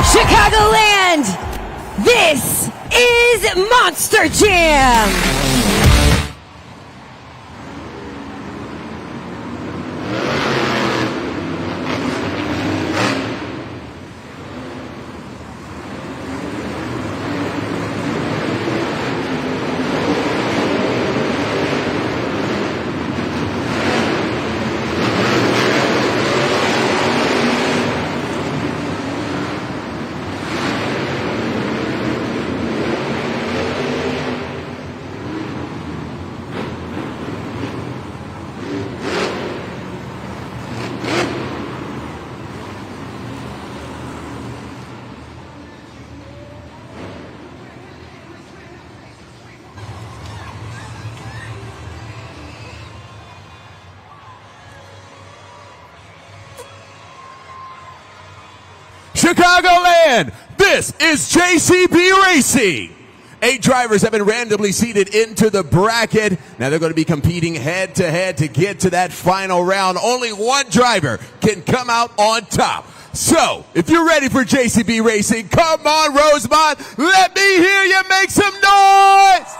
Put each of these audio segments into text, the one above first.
Chicagoland, this is Monster Jam. Chicagoland, this is JCB Racing. 8 drivers have been randomly seated into the bracket. Now they're going to be competing head-to-head to get to that final round. Only one driver can come out on top. So, if you're ready for JCB Racing, come on, Rosemont. Let me hear you make some noise.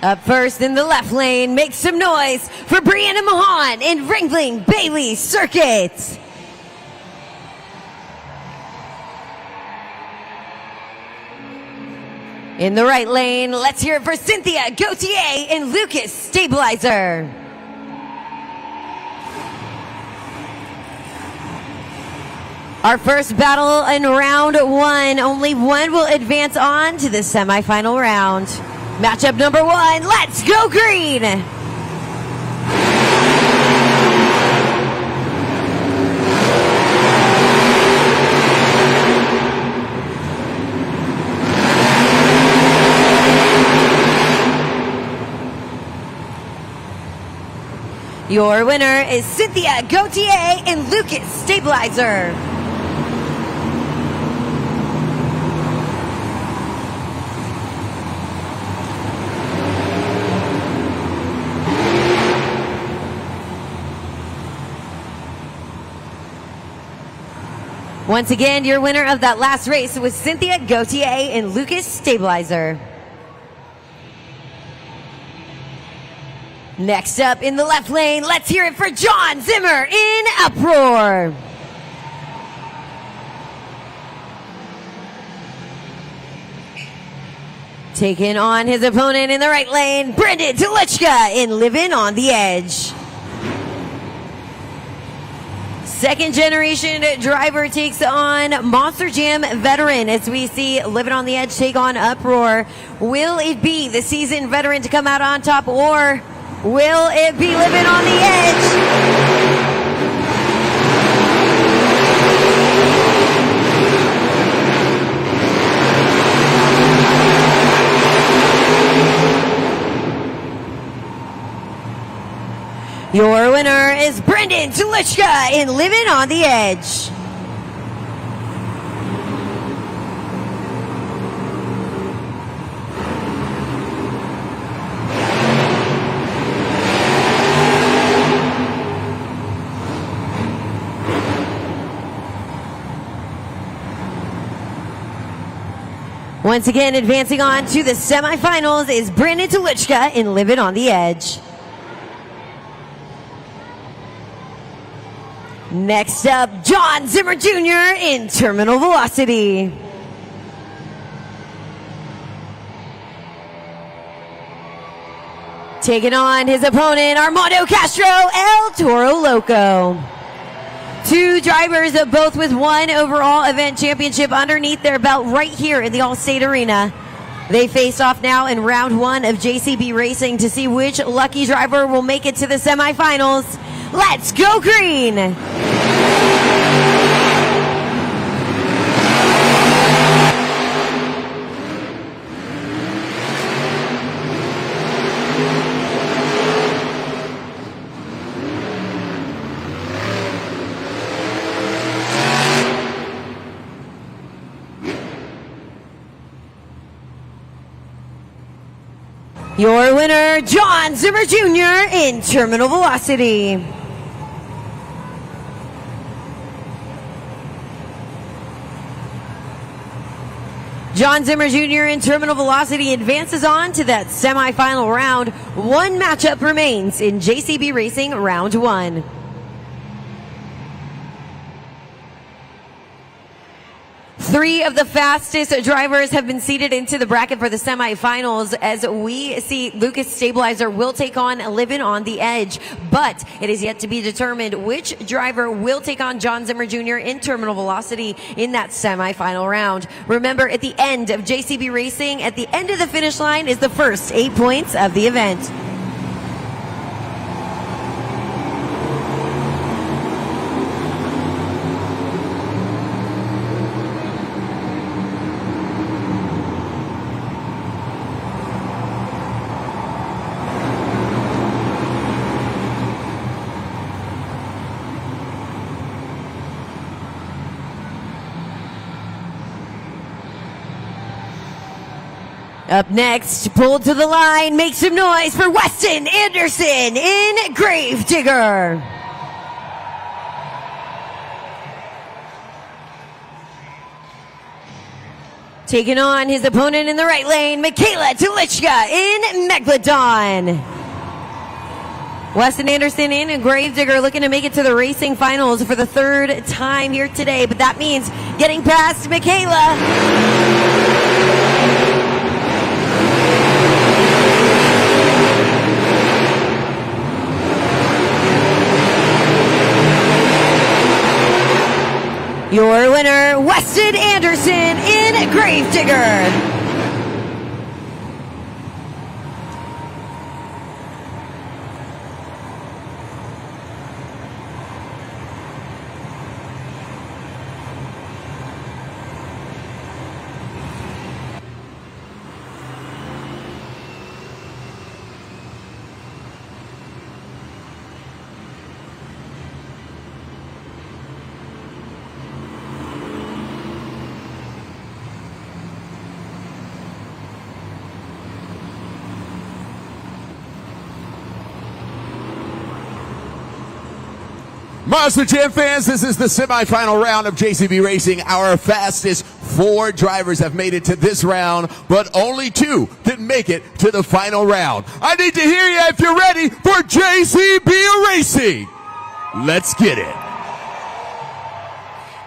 Up first in the left lane, make some noise for Brianna Mahan in Ringling Bailey Circuit. In the right lane, let's hear it for Cynthia Gauthier and Lucas Stabilizer. Our first battle in round 1, only one will advance on to the semifinal round. Matchup number 1, let's go green! Your winner is Cynthia Gauthier and Lucas Stabilizer. Once again, your winner of that last race was Cynthia Gauthier and Lucas Stabilizer. Next up in the left lane, let's hear it for John Zimmer in Uproar. Taking on his opponent in the right lane, Brendan Telichka in Living on the Edge. Second generation driver takes on Monster Jam veteran as we see Living on the Edge take on Uproar. Will it be the seasoned veteran to come out on top, or will it be Living on the Edge? Your winner is Brendan Telichka in Living on the Edge. Once again, advancing on to the semifinals is Brendan Telichka in Living on the Edge. Next up, John Zimmer Jr. in Terminal Velocity. Taking on his opponent, Armando Castro, El Toro Loco. 2 drivers, both with 1 overall event championship underneath their belt right here in the Allstate Arena. They face off now in round 1 of JCB Racing to see which lucky driver will make it to the semifinals. Let's go green! Your winner, John Zimmer Jr. in Terminal Velocity. John Zimmer Jr. in Terminal Velocity advances on to that semifinal round. One matchup remains in JCB Racing Round 1. Three of the fastest drivers have been seeded into the bracket for the semifinals, as we see Lucas Stabilizer will take on Livin' on the Edge, but it is yet to be determined which driver will take on John Zimmer Jr. in Terminal Velocity in that semifinal round. Remember, at the end of JCB Racing, at the end of the finish line is the first 8 points of the event. Up next, pulled to the line, make some noise for Weston Anderson in Gravedigger. Taking on his opponent in the right lane, Michaela Telichka in Megalodon. Weston Anderson in Gravedigger looking to make it to the racing finals for the third time here today, but that means getting past Michaela. Your winner, Weston Anderson in Gravedigger. Monster Jam fans, this is the semifinal round of JCB Racing. Our fastest 4 drivers have made it to this round, but only 2 can make it to the final round. I need to hear you if you're ready for JCB Racing. Let's get it.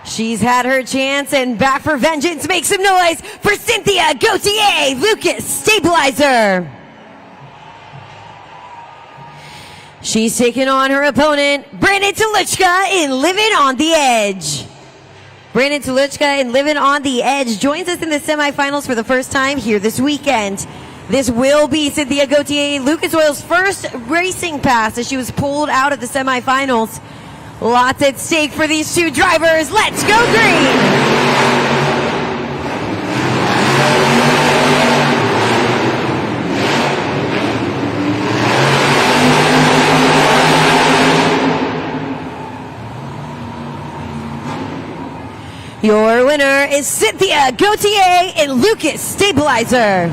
She's had her chance and back for vengeance. Make some noise for Cynthia Gauthier, Lucas Stabilizer. She's taking on her opponent, Brandon Telichka in Livin' on the Edge. Brandon Telichka in Livin' on the Edge joins us in the semifinals for the first time here this weekend. This will be Cynthia Gauthier, Lucas Oil's first racing pass as she was pulled out of the semifinals. Lots at stake for these 2 drivers. Let's go green! Your winner is Cynthia Gauthier and Lucas Stabilizer.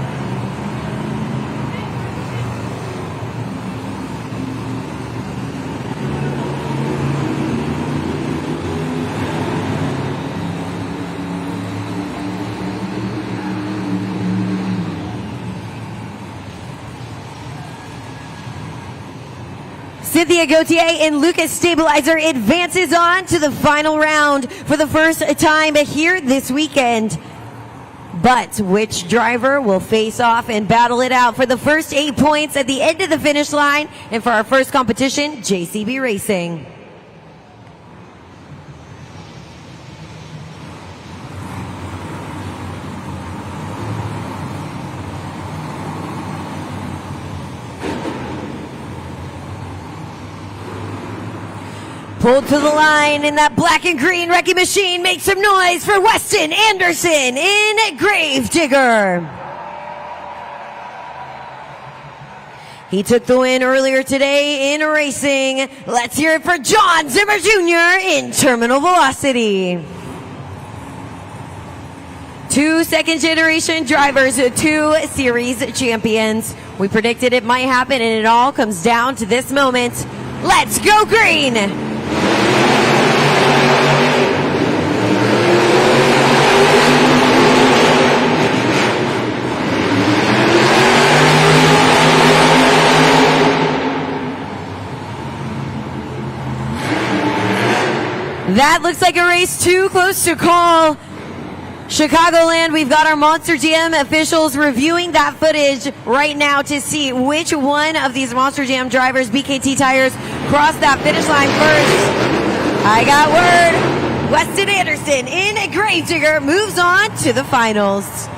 Cynthia Gauthier and Lucas Stabilizer advances on to the final round for the first time here this weekend. But which driver will face off and battle it out for the first 8 points at the end of the finish line and for our first competition, JCB Racing? Pulled to the line in that black and green wrecking machine. Make some noise for Weston Anderson in Gravedigger. He took the win earlier today in racing. Let's hear it for John Zimmer Jr. in Terminal Velocity. Two second-generation drivers, two series champions. We predicted it might happen, and it all comes down to this moment. Let's go green! That looks like a race too close to call. Chicagoland, we've got our Monster Jam officials reviewing that footage right now to see which one of these Monster Jam drivers, BKT tires, crossed that finish line first. I got word. Weston Anderson in Gravedigger moves on to the finals.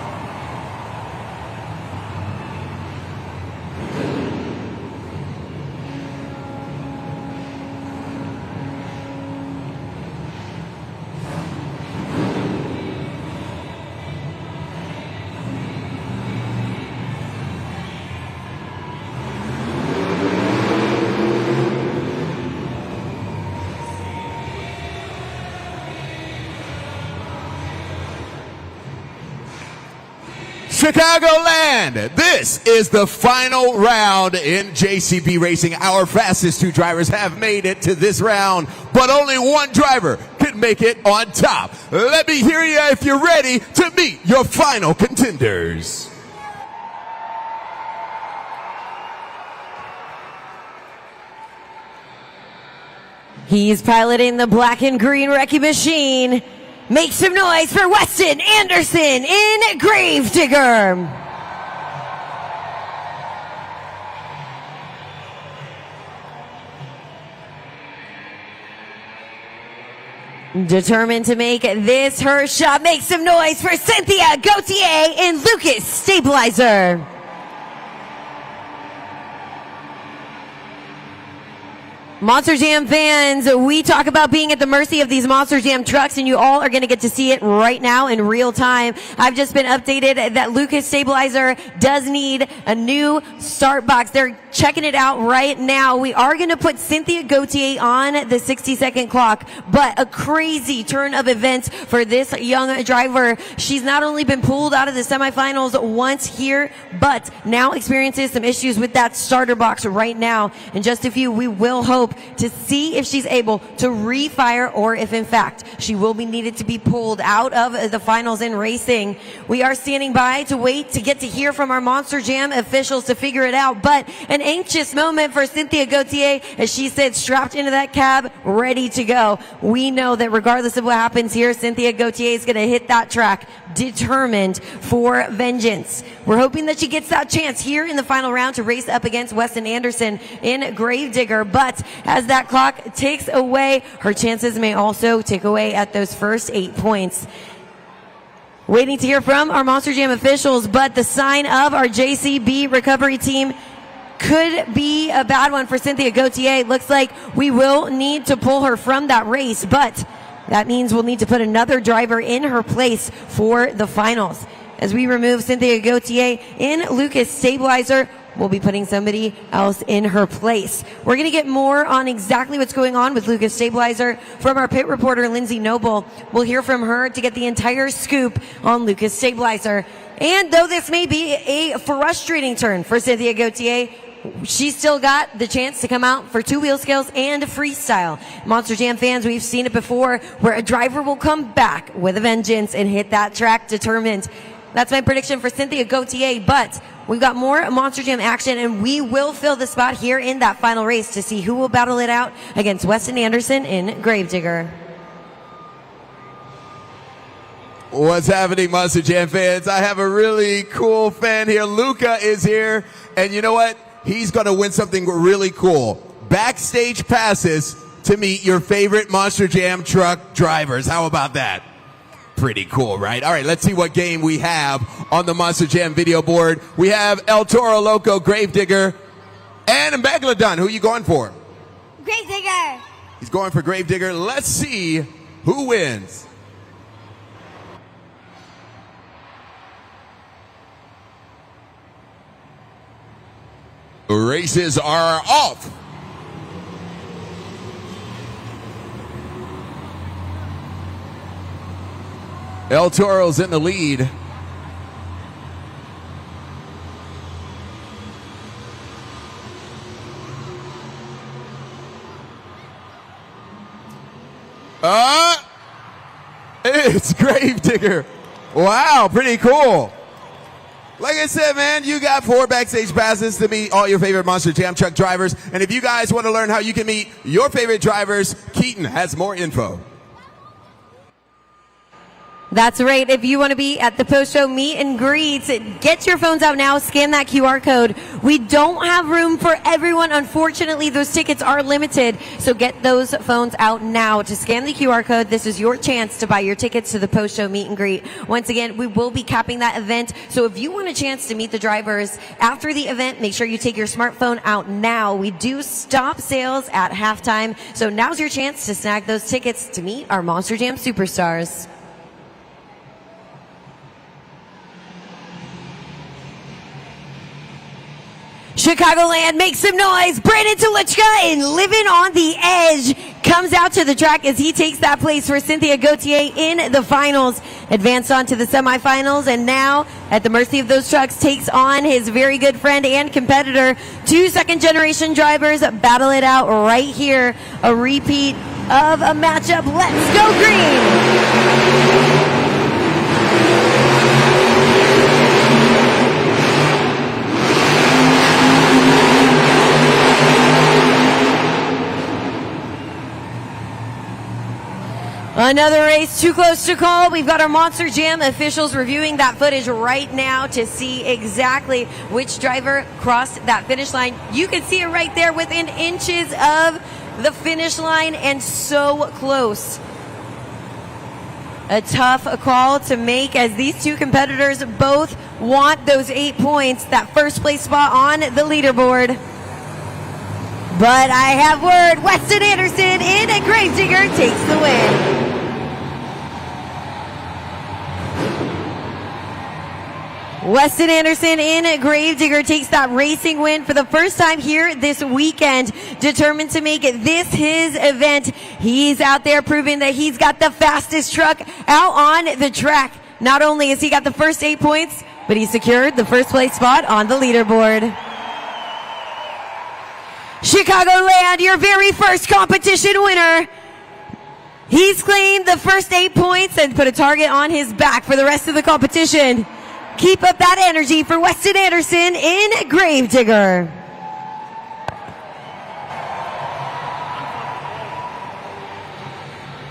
Chicagoland, this is the final round in JCB Racing. Our fastest two drivers have made it to this round, but only one driver can make it on top. Let me hear you if you're ready to meet your final contenders. He's piloting the black and green wrecking machine. Make some noise for Weston Anderson in Gravedigger. Determined to make this her shot. Make some noise for Cynthia Gauthier and Lucas Stabilizer. Monster Jam fans, we talk about being at the mercy of these Monster Jam trucks, and you all are going to get to see it right now in real time. I've just been updated that Lucas Stabilizer does need a new start box. They're checking it out right now. We are going to put Cynthia Gauthier on the 60-second clock, but a crazy turn of events for this young driver. She's not only been pulled out of the semifinals once here, but now experiences some issues with that starter box right now. In just a few, we will hope to see if she's able to refire or if in fact she will be needed to be pulled out of the finals in racing. We are standing by to wait to get to hear from our Monster Jam officials to figure it out, but an anxious moment for Cynthia Gauthier as she sits strapped into that cab ready to go. We know that regardless of what happens here, Cynthia Gauthier is going to hit that track determined for vengeance. We're hoping that she gets that chance here in the final round to race up against Weston Anderson in Gravedigger, but as that clock takes away, her chances may also take away at those first 8 points. Waiting to hear from our Monster Jam officials, but the sign of our JCB recovery team could be a bad one for Cynthia Gauthier. Looks like we will need to pull her from that race, but that means we'll need to put another driver in her place for the finals. As we remove Cynthia Gauthier in Lucas Stabilizer, we'll be putting somebody else in her place. We're going to get more on exactly what's going on with Lucas Stabilizer from our pit reporter, Lindsay Noble. We'll hear from her to get the entire scoop on Lucas Stabilizer. And though this may be a frustrating turn for Cynthia Gauthier, she's still got the chance to come out for two wheel skills and freestyle. Monster Jam fans, we've seen it before where a driver will come back with a vengeance and hit that track determined. That's my prediction for Cynthia Gauthier, but we've got more Monster Jam action, and we will fill the spot here in that final race to see who will battle it out against Weston Anderson in Gravedigger. What's happening, Monster Jam fans? I have a really cool fan here. Luca is here, and you know what? He's going to win something really cool. Backstage passes to meet your favorite Monster Jam truck drivers. How about that? Pretty cool, right? All right, let's see what game we have on the Monster Jam video board. We have El Toro Loco, Gravedigger, and Megalodon. Who are you going for? Gravedigger. He's going for Gravedigger. Let's see who wins. The races are off. El Toro's in the lead. It's Gravedigger. Wow, pretty cool. Like I said, man, you got 4 backstage passes to meet all your favorite Monster Jam truck drivers. And if you guys want to learn how you can meet your favorite drivers, Keaton has more info. That's right. If you want to be at the post-show meet and greets, get your phones out now, scan that QR code. We don't have room for everyone. Unfortunately, those tickets are limited. So get those phones out now to scan the QR code. This is your chance to buy your tickets to the post-show meet and greet. Once again, we will be capping that event. So if you want a chance to meet the drivers after the event, make sure you take your smartphone out now. We do stop sales at halftime. So now's your chance to snag those tickets to meet our Monster Jam superstars. Chicagoland, make some noise. Brandon Telichka and Living on the Edge comes out to the track as he takes that place for Cynthia Gauthier in the finals. Advanced on to the semifinals, and now, at the mercy of those trucks, takes on his very good friend and competitor. 2 second-generation drivers battle it out right here. A repeat of a matchup. Let's go green! Another race too close to call. We've got our Monster Jam officials reviewing that footage right now to see exactly which driver crossed that finish line. You can see it right there within inches of the finish line and so close. A tough call to make as these two competitors both want those 8 points, that first place spot on the leaderboard. But I have word, Weston Anderson in a Gravedigger takes the win. Weston Anderson in a Gravedigger takes that racing win for the first time here this weekend. Determined to make this his event. He's out there proving that he's got the fastest truck out on the track. Not only has he got the first 8 points, but he secured the first place spot on the leaderboard. Chicagoland, your very first competition winner. He's claimed the first 8 points and put a target on his back for the rest of the competition. Keep up that energy for Weston Anderson in Gravedigger.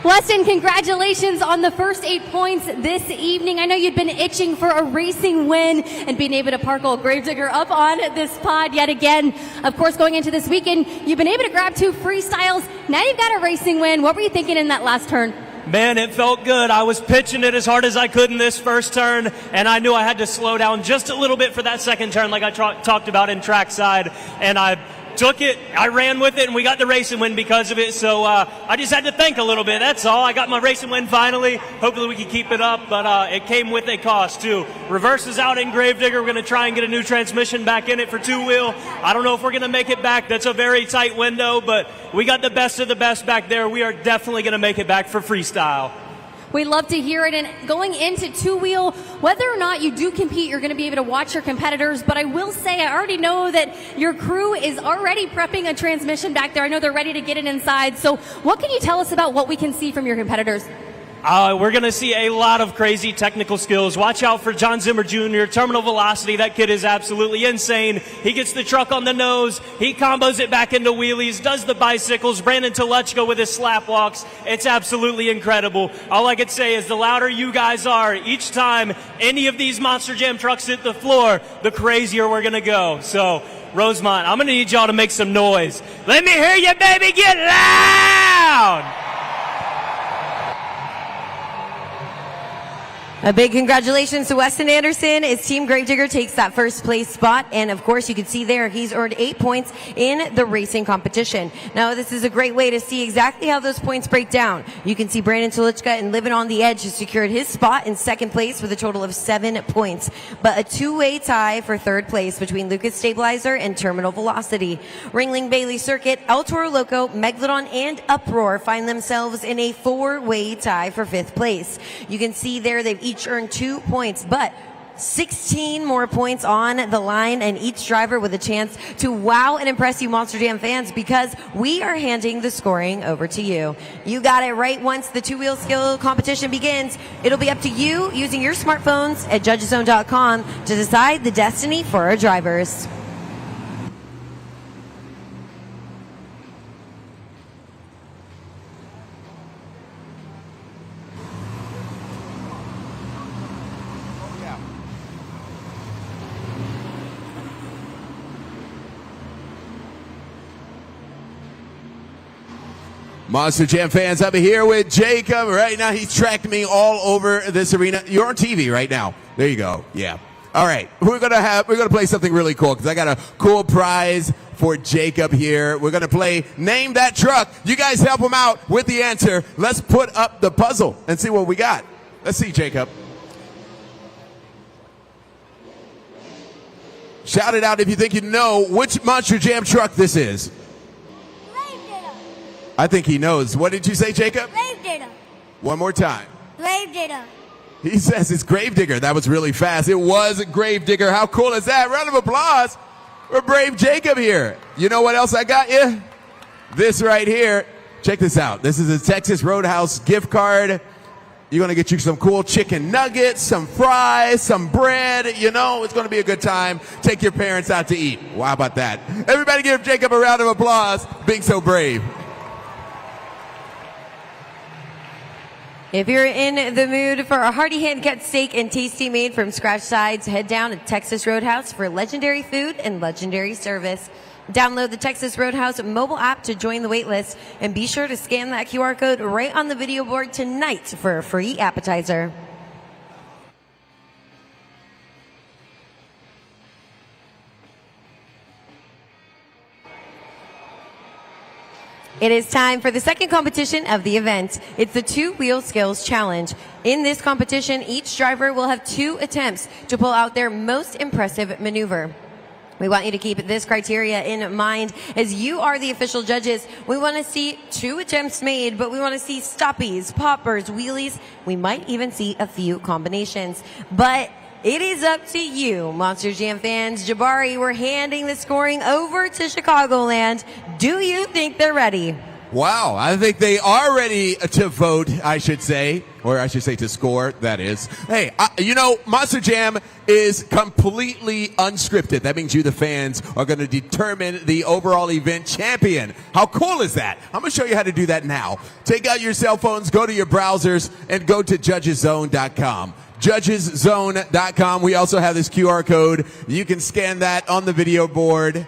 Weston, congratulations on the first 8 points this evening. I know you'd been itching for a racing win and being able to park old Gravedigger up on this pod yet again. Of course, going into this weekend, you've been able to grab 2 freestyles. Now you've got a racing win. What were you thinking in that last turn? Man, it felt good. I was pitching it as hard as I could in this first turn, and I knew I had to slow down just a little bit for that second turn like I talked about in trackside, and I took it, I ran with it, and we got the racing win because of it, so I just had to think a little bit, that's all. I got my racing win finally. Hopefully we can keep it up, but it came with a cost, too. Reverse is out in Gravedigger. We're going to try and get a new transmission back in it for 2-wheel. I don't know if we're going to make it back. That's a very tight window, but we got the best of the best back there. We are definitely going to make it back for Freestyle. We love to hear it. And going into 2-wheel, whether or not you do compete, you're going to be able to watch your competitors. But I will say, I already know that your crew is already prepping a transmission back there. I know they're ready to get it inside. So what can you tell us about what we can see from your competitors? We're going to see a lot of crazy technical skills. Watch out for John Zimmer Jr., terminal velocity. That kid is absolutely insane. He gets the truck on the nose. He combos it back into wheelies, does the bicycles. Brandon Telichka with his slap walks. It's absolutely incredible. All I could say is the louder you guys are, each time any of these Monster Jam trucks hit the floor, the crazier we're going to go. So, Rosemont, I'm going to need y'all to make some noise. Let me hear you, baby. Get loud! A big congratulations to Weston Anderson. His team Gravedigger takes that first place spot. And of course, you can see there, he's earned 8 points in the racing competition. Now, this is a great way to see exactly how those points break down. You can see Brandon Telichka and Living on the Edge has secured his spot in second place with a total of 7 points. But a two-way tie for third place between Lucas Stabilizer and Terminal Velocity. Ringling Bailey Circuit, El Toro Loco, Megalodon, and Uproar find themselves in a four-way tie for fifth place. You can see there they've each earned 2 points, but 16 more points on the line, and each driver with a chance to wow and impress you Monster Jam fans, because we are handing the scoring over to you. You got it right. Once the two-wheel skill competition begins, it'll be up to you using your smartphones at judgeszone.com to decide the destiny for our drivers. Monster Jam fans, I'm here with Jacob. Right now, he's tracked me all over this arena. You're on TV right now. There you go. Yeah. All right. We're gonna play something really cool because I got a cool prize for Jacob here. We're gonna play Name That Truck. You guys help him out with the answer. Let's put up the puzzle and see what we got. Let's see, Jacob. Shout it out if you think you know which Monster Jam truck this is. I think he knows. What did you say, Jacob? Gravedigger. One more time. Gravedigger. He says it's Gravedigger. That was really fast. It was Gravedigger. How cool is that? Round of applause for Brave Jacob here. You know what else I got you? This right here. Check this out. This is a Texas Roadhouse gift card. You're going to get you some cool chicken nuggets, some fries, some bread. You know, it's going to be a good time. Take your parents out to eat. Well, how about that? Everybody give Jacob a round of applause. Being so brave. If you're in the mood for a hearty hand-cut steak and tasty made from scratch sides, head down to Texas Roadhouse for legendary food and legendary service. Download the Texas Roadhouse mobile app to join the wait list, and be sure to scan that QR code right on the video board tonight for a free appetizer. It is time for the second competition of the event. It's the two-wheel skills challenge. In this competition, each driver will have 2 attempts to pull out their most impressive maneuver. We want you to keep this criteria in mind as you are the official judges. We want to see 2 attempts made, but we want to see stoppies, poppers, wheelies. We might even see a few combinations. But it is up to you, Monster Jam fans. Jabari, we're handing the scoring over to Chicagoland. Do you think they're ready? Wow, I think they are ready to vote, I should say. Or I should say to score, that is. Hey, you know, Monster Jam is completely unscripted. That means you, the fans, are going to determine the overall event champion. How cool is that? I'm going to show you how to do that now. Take out your cell phones, go to your browsers, and go to judgeszone.com. judgeszone.com. We also have this QR code. You can scan that on the video board.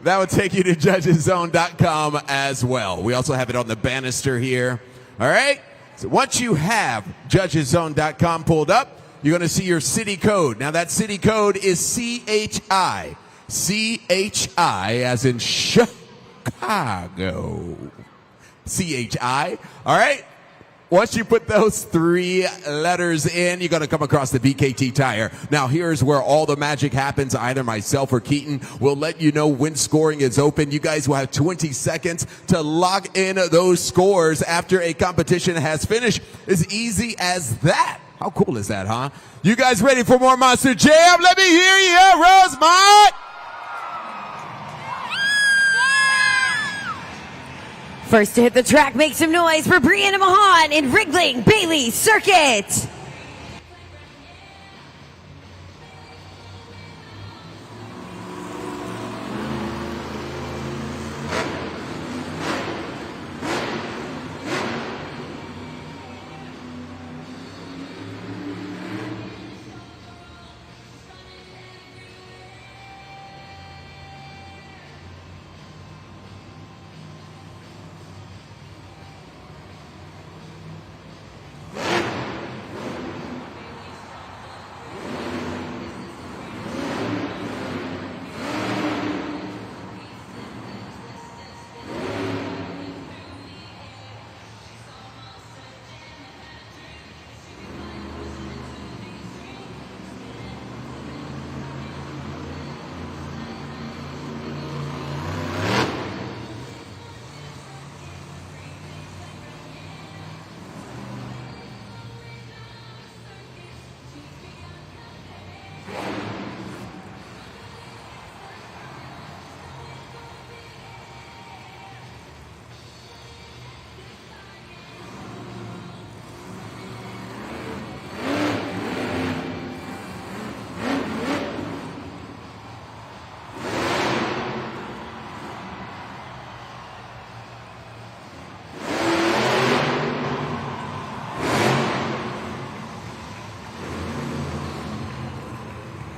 That would take you to judgeszone.com as well. We also have it on the banister here. All right? So once you have judgeszone.com pulled up, you're going to see your city code. Now that city code is CHI. CHI as in Chicago. CHI. All right? Once you put those 3 letters in, you're going to come across the BKT tire. Now, here's where all the magic happens. Either myself or Keaton will let you know when scoring is open. You guys will have 20 seconds to lock in those scores after a competition has finished. As easy as that. How cool is that, huh? You guys ready for more Monster Jam? Let me hear you, Rosemont! First to hit the track, make some noise for Brianna Mahan in Ringling Bailey Circuit.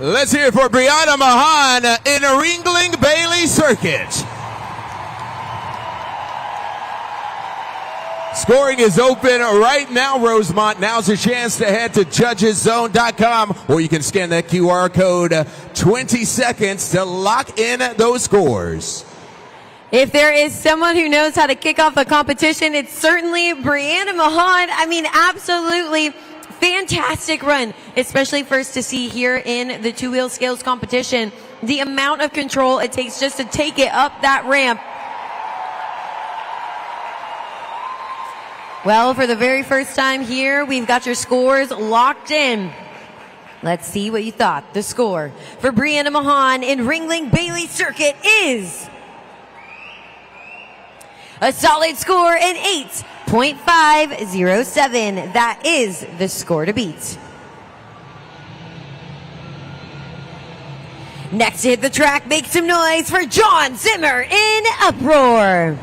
Let's hear it for Brianna Mahan in a Ringling Bailey circuit. Scoring is open right now, Rosemont. Now's a chance to head to judgeszone.com, or you can scan that QR code. 20 seconds to lock in those scores. If there is someone who knows how to kick off a competition, it's certainly Brianna Mahan. I mean, absolutely fantastic run, especially first to see here in the two-wheel scales competition. The amount of control it takes just to take it up that ramp. Well, for the very first time here, we've got your scores locked in. Let's see what you thought. The score for Brianna Mahan in Ringling Bailey Circuit is a solid score in 8.507. That is the score to beat. Next to hit the track, make some noise for John Zimmer in Uproar.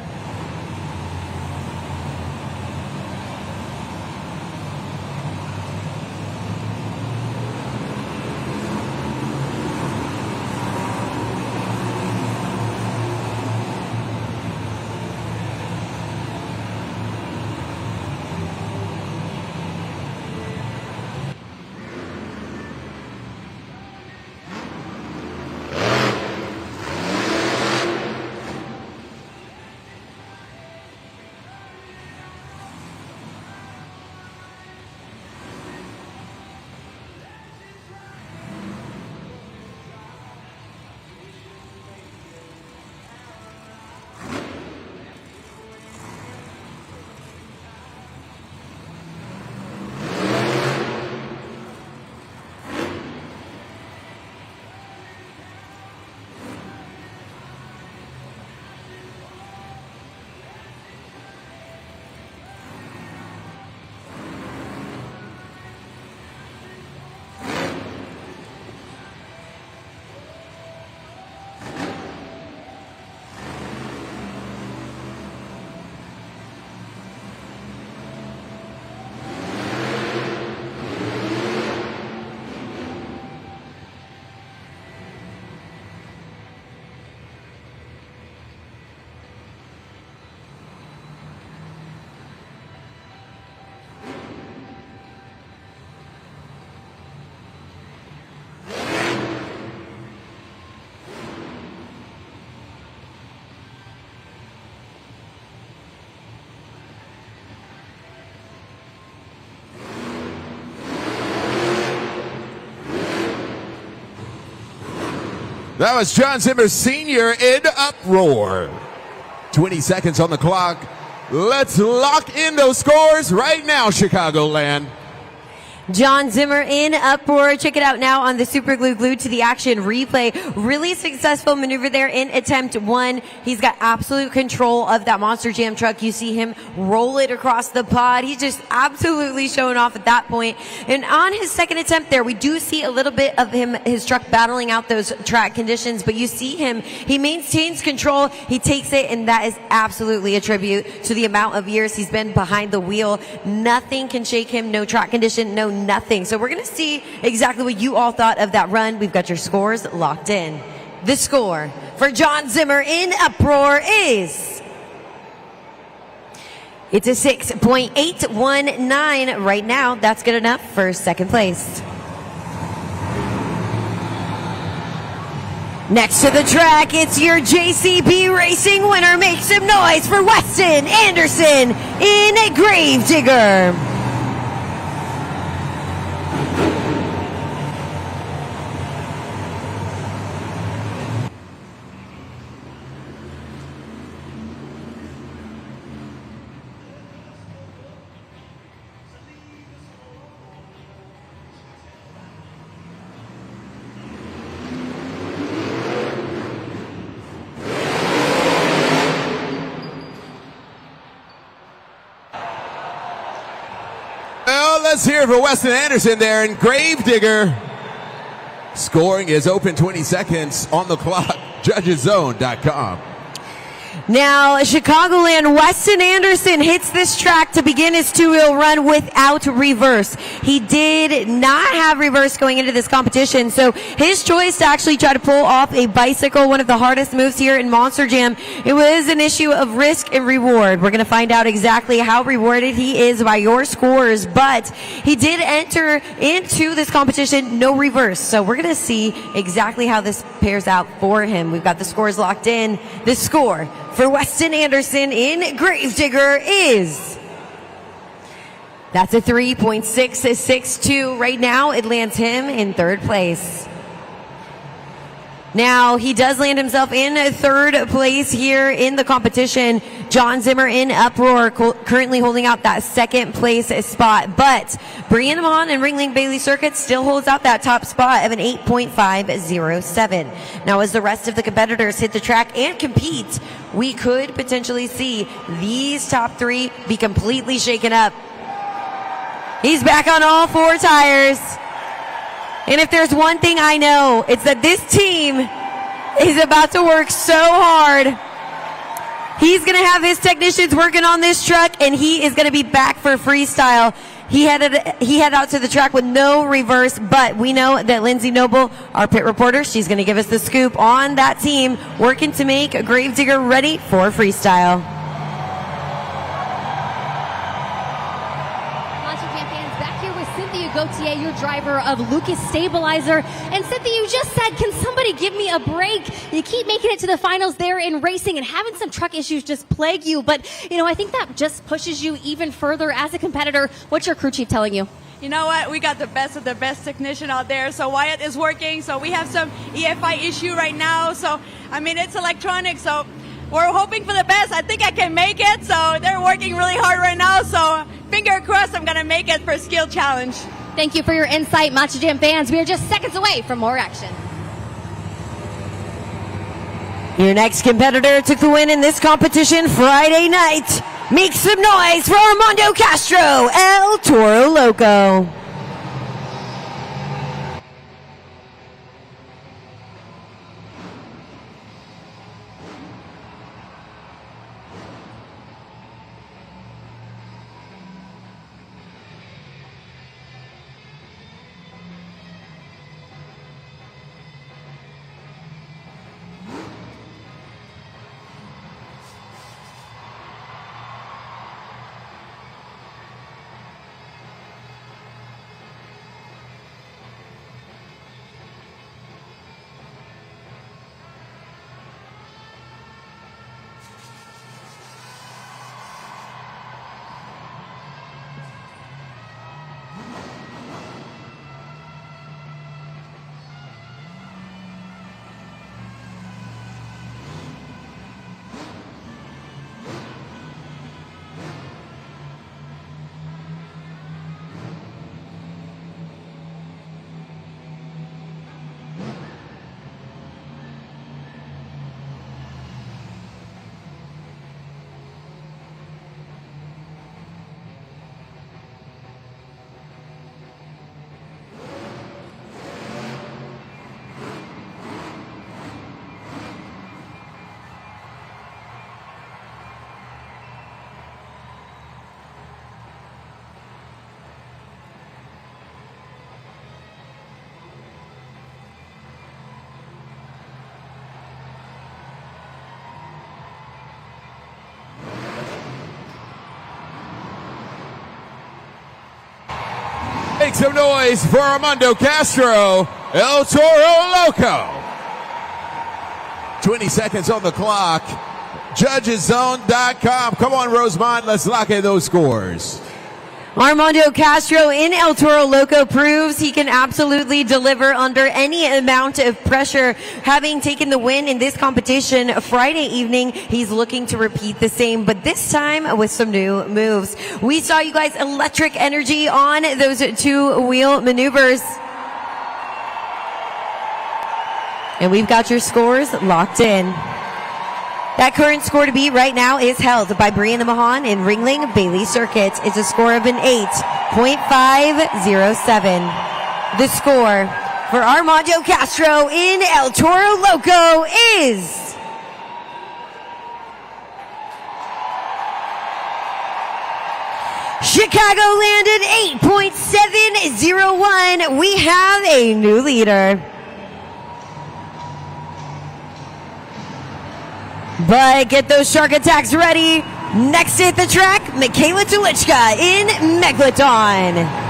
That was John Zimmer Sr. in Uproar. 20 seconds on the clock. Let's lock in those scores right now, Chicagoland. John Zimmer in Uproar. Check it out now on the Super Glue Glued to the Action replay. Really successful maneuver there in attempt one. He's got absolute control of that Monster Jam truck. You see him roll it across the pod. He's just absolutely showing off at that point. And on his second attempt there, we do see a little bit of his truck battling out those track conditions, but you see him, he maintains control. He takes it, and that is absolutely a tribute to the amount of years he's been behind the wheel. Nothing can shake him. No track condition, no nothing. So we're going to see exactly what you all thought of that run. We've got your scores locked in. The score for John Zimmer in Uproar is, it's a 6.819 right now. That's good enough for second place. Next to the track, it's your JCB Racing winner. Make some noise for Weston Anderson in a Gravedigger. Let's hear it for Weston Anderson there in Gravedigger. Scoring is open, 20 seconds on the clock. Judgeszone.com. Now, Chicagoland Weston Anderson hits this track to begin his two-wheel run without reverse. He did not have reverse going into this competition, so his choice to actually try to pull off a bicycle, one of the hardest moves here in Monster Jam, it was an issue of risk and reward. We're going to find out exactly how rewarded he is by your scores, but he did enter into this competition no reverse, so we're going to see exactly how this pairs out for him. We've got the scores locked in. The score for Weston Anderson in Gravedigger is, that's a 3.662 right now. It lands him in third place. Now, he does land himself in third place here in the competition. John Zimmer in Uproar currently holding out that second place spot, but Brian Amon and Ringling Bailey Circuit still holds out that top spot of an 8.507. Now, as the rest of the competitors hit the track and compete, we could potentially see these top three be completely shaken up. He's back on all four tires. And if there's one thing I know, it's that this team is about to work so hard. He's going to have his technicians working on this truck, and he is going to be back for freestyle. He headed out to the track with no reverse, but we know that Lindsay Noble, our pit reporter, she's going to give us the scoop on that team working to make Gravedigger ready for freestyle. Gauthier, your driver of Lucas Stabilizer. And Cynthia, you just said, can somebody give me a break? You keep making it to the finals there in racing and having some truck issues just plague you. But, I think that just pushes you even further as a competitor. What's your crew chief telling you? You know what? We got the best of the best technician out there. So Wyatt is working. So we have some EFI issue right now. So, it's electronic. So we're hoping for the best. I think I can make it. So they're working really hard right now. So finger crossed I'm going to make it for a skill challenge. Thank you for your insight, Macho Jam fans. We are just seconds away from more action. Your next competitor took the win in this competition Friday night. Make some noise for Armando Castro, El Toro Loco. Make some noise for Armando Castro, El Toro Loco. 20 seconds on the clock. JudgesZone.com. Come on, Rosemont. Let's lock in those scores. Armando Castro in El Toro Loco proves he can absolutely deliver under any amount of pressure. Having taken the win in this competition Friday evening, he's looking to repeat the same, but this time with some new moves. We saw you guys electric energy on those two-wheel maneuvers. And we've got your scores locked in. That current score to beat right now is held by Brianna Mahan in Ringling Bailey Circuit. It's a score of an 8.507. The score for Armando Castro in El Toro Loco is Chicagoland at 8.701. We have a new leader. But get those shark attacks ready. Next at the track, Michaela Tulichka in Megalodon.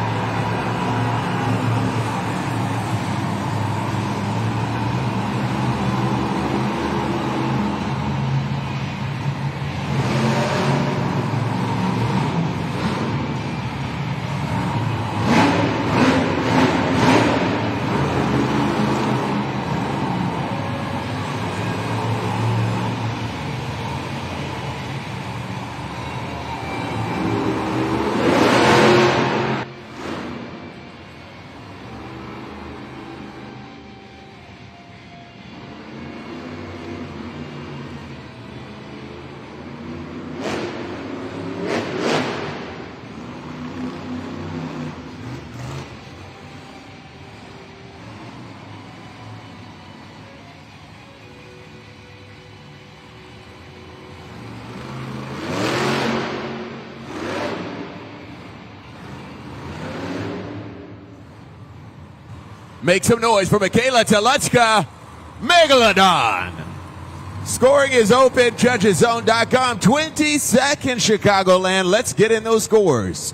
Make some noise for Michaela Tulichka, Megalodon. Scoring is open, judgeszone.com. 20 seconds, Chicagoland. Let's get in those scores.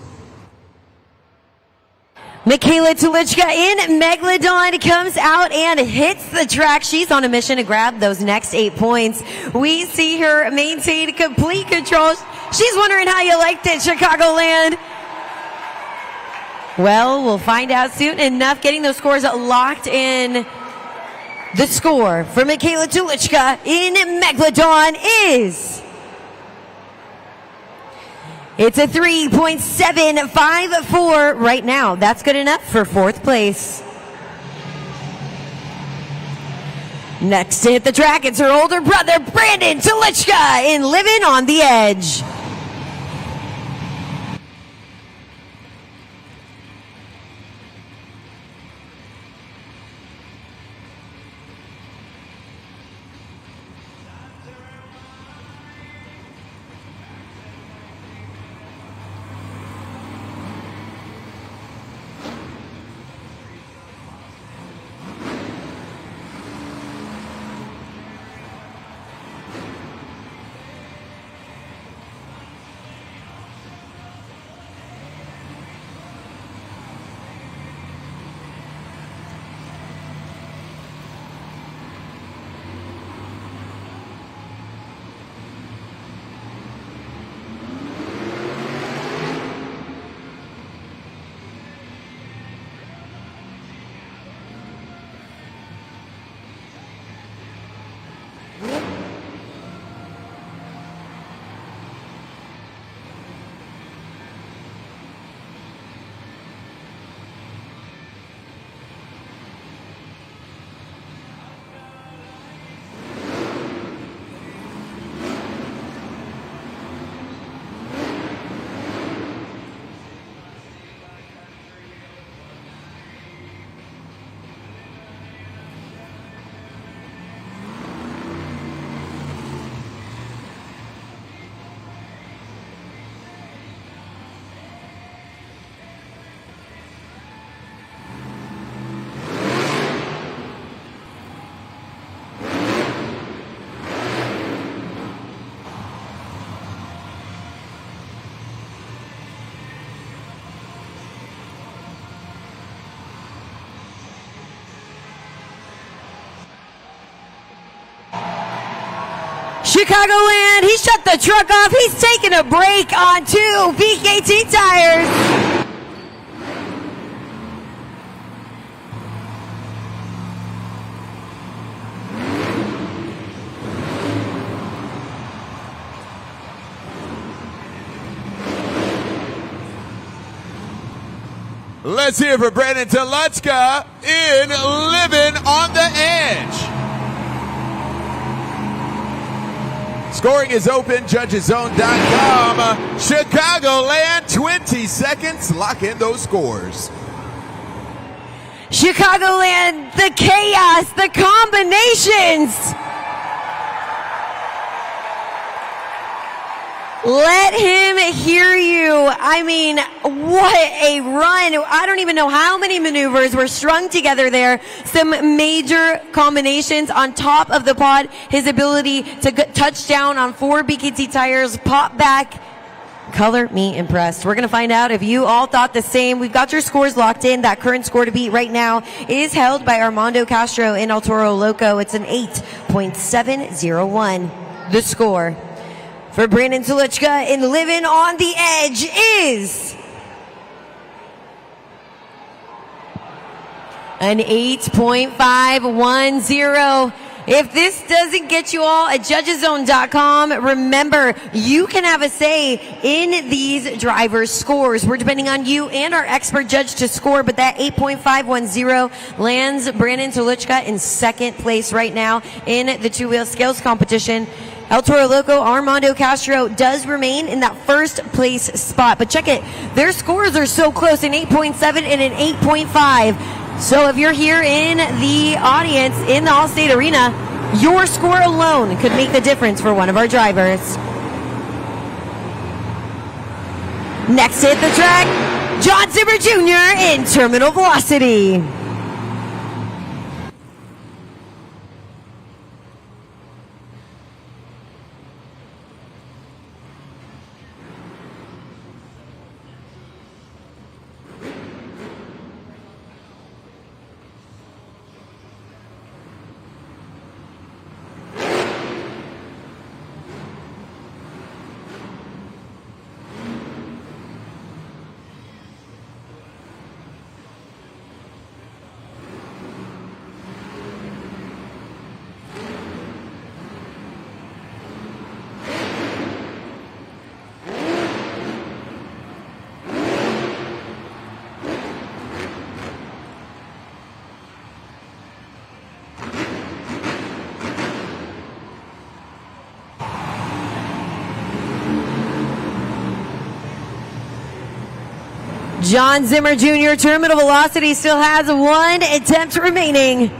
Michaela Tulichka in Megalodon comes out and hits the track. She's on a mission to grab those next 8 points. We see her maintain complete control. She's wondering how you liked it, Chicagoland. Well, we'll find out soon enough. Getting those scores locked in. The score for Michaela Tulichka in Megalodon is... It's a 3.754 right now. That's good enough for 4th place. Next to hit the track, it's her older brother, Brandon Tulichka in Living on the Edge. Chicagoland, he shut the truck off. He's taking a break on 2 PKT tires. Let's hear for Brandon Tulichka in Living on the Edge. Scoring is open, judgeszone.com. Chicagoland, 20 seconds. Lock in those scores. Chicagoland, the chaos, the combinations. Let him hear you. I mean, what a run. I don't even know how many maneuvers were strung together there. Some major combinations on top of the pod. His ability to touch down on 4 BKT tires, pop back. Color me impressed. We're going to find out if you all thought the same. We've got your scores locked in. That current score to beat right now is held by Armando Castro in El Toro Loco. It's an 8.701. The score for Brandon Toluchka in Living on the Edge is an 8.510. If this doesn't get you all at judgeszone.com, remember, you can have a say in these drivers' scores. We're depending on you and our expert judge to score, but that 8.510 lands Brandon Toluchka in second place right now in the two-wheel scales competition. El Toro Loco, Armando Castro does remain in that first place spot. But check it, their scores are so close, an 8.7 and an 8.5. So if you're here in the audience in the Allstate Arena, your score alone could make the difference for one of our drivers. Next hit the track, John Zimmer Jr. in Terminal Velocity. John Zimmer Jr. Terminal Velocity still has one attempt remaining.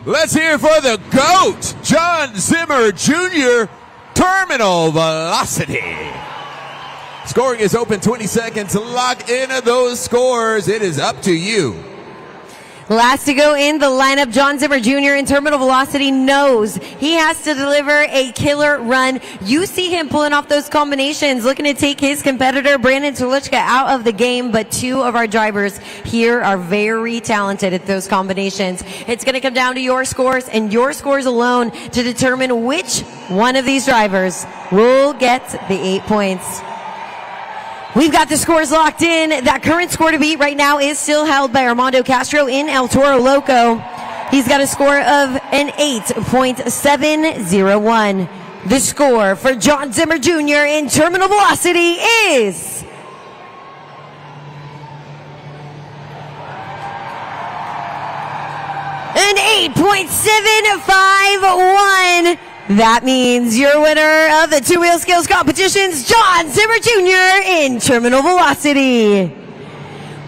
Let's hear for the GOAT, John Zimmer Jr., Terminal Velocity. Scoring is open, 20 seconds. Lock in those scores. It is up to you. Last to go in the lineup, John Zimmer Jr. in Terminal Velocity knows he has to deliver a killer run. You see him pulling off those combinations, looking to take his competitor, Brandon Toluchka, out of the game, but two of our drivers here are very talented at those combinations. It's going to come down to your scores and your scores alone to determine which one of these drivers will get the 8 points. We've got the scores locked in. That current score to beat right now is still held by Armando Castro in El Toro Loco. He's got a score of an 8.701. The score for John Zimmer Jr. in Terminal Velocity is an 8.751. That means your winner of the two-wheel skills competitions, John Zimmer Jr. in Terminal Velocity.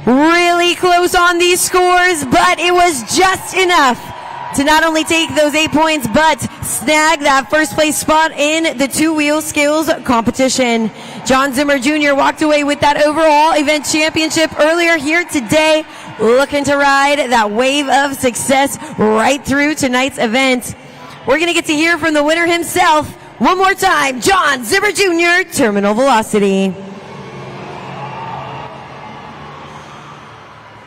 Really close on these scores, but it was just enough to not only take those 8 points, but snag that first place spot in the two-wheel skills competition. John Zimmer Jr. walked away with that overall event championship earlier here today, looking to ride that wave of success right through tonight's event. We're going to get to hear from the winner himself one more time, John Zimmer Jr., Terminal Velocity.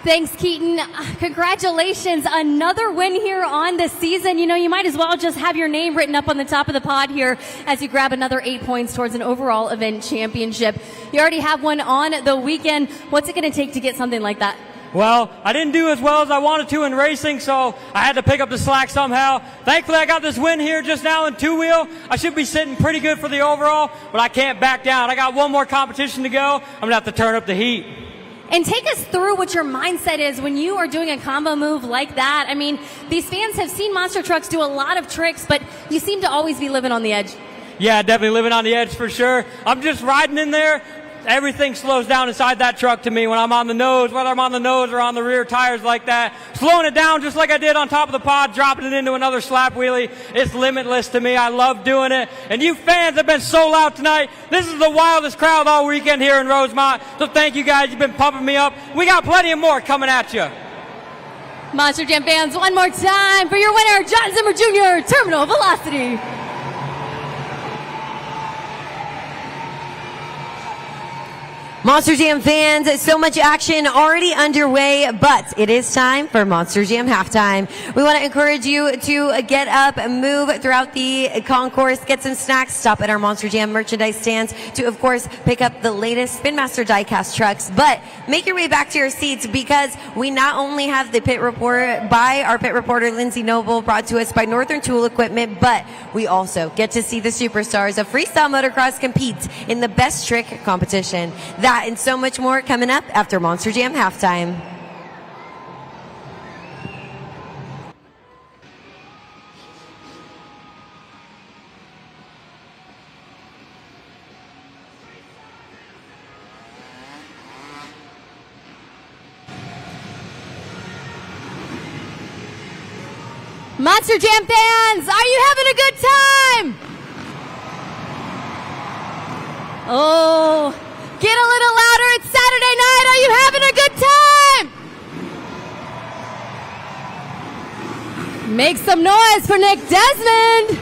Thanks, Keaton. Congratulations. Another win here on the season. You know, you might as well just have your name written up on the top of the pod here as you grab another 8 points towards an overall event championship. You already have one on the weekend. What's it going to take to get something like that? Well, I didn't do as well as I wanted to in racing, so I had to pick up the slack somehow. Thankfully, I got this win here just now in two-wheel. I should be sitting pretty good for the overall, but I can't back down. I got one more competition to go. I'm going to have to turn up the heat. And take us through what your mindset is when you are doing a combo move like that. I mean, these fans have seen monster trucks do a lot of tricks, but you seem to always be living on the edge. Yeah, definitely living on the edge for sure. I'm just riding in there. Everything slows down inside that truck to me when I'm on the nose, whether I'm on the nose or on the rear tires like that. Slowing it down just like I did on top of the pod, dropping it into another slap wheelie. It's limitless to me. I love doing it. And you fans have been so loud tonight. This is the wildest crowd all weekend here in Rosemont. So thank you guys. You've been pumping me up. We got plenty of more coming at you. Monster Jam fans, one more time for your winner, John Zimmer Jr., Terminal Velocity. Monster Jam fans, so much action already underway, but it is time for Monster Jam halftime. We want to encourage you to get up and move throughout the concourse, get some snacks, stop at our Monster Jam merchandise stands to, of course, pick up the latest Spin Master diecast trucks, but make your way back to your seats because we not only have the pit report by our pit reporter, Lindsay Noble, brought to us by Northern Tool Equipment, but we also get to see the superstars of Freestyle Motocross compete in the best trick competition. That and so much more coming up after Monster Jam halftime. Monster Jam fans, are you having a good time? Oh, get a little louder. It's Saturday night. Are you having a good time? Make some noise for Nick Desmond.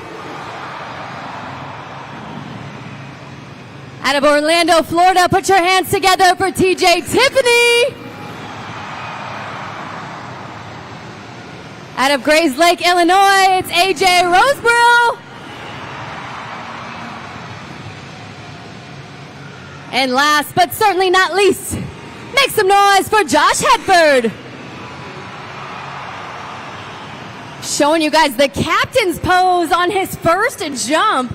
Out of Orlando, Florida, put your hands together for TJ Tiffany. Out of Grays Lake, Illinois, it's AJ Roseborough. And last but certainly not least, make some noise for Josh Hedford. Showing you guys the captain's pose on his first jump.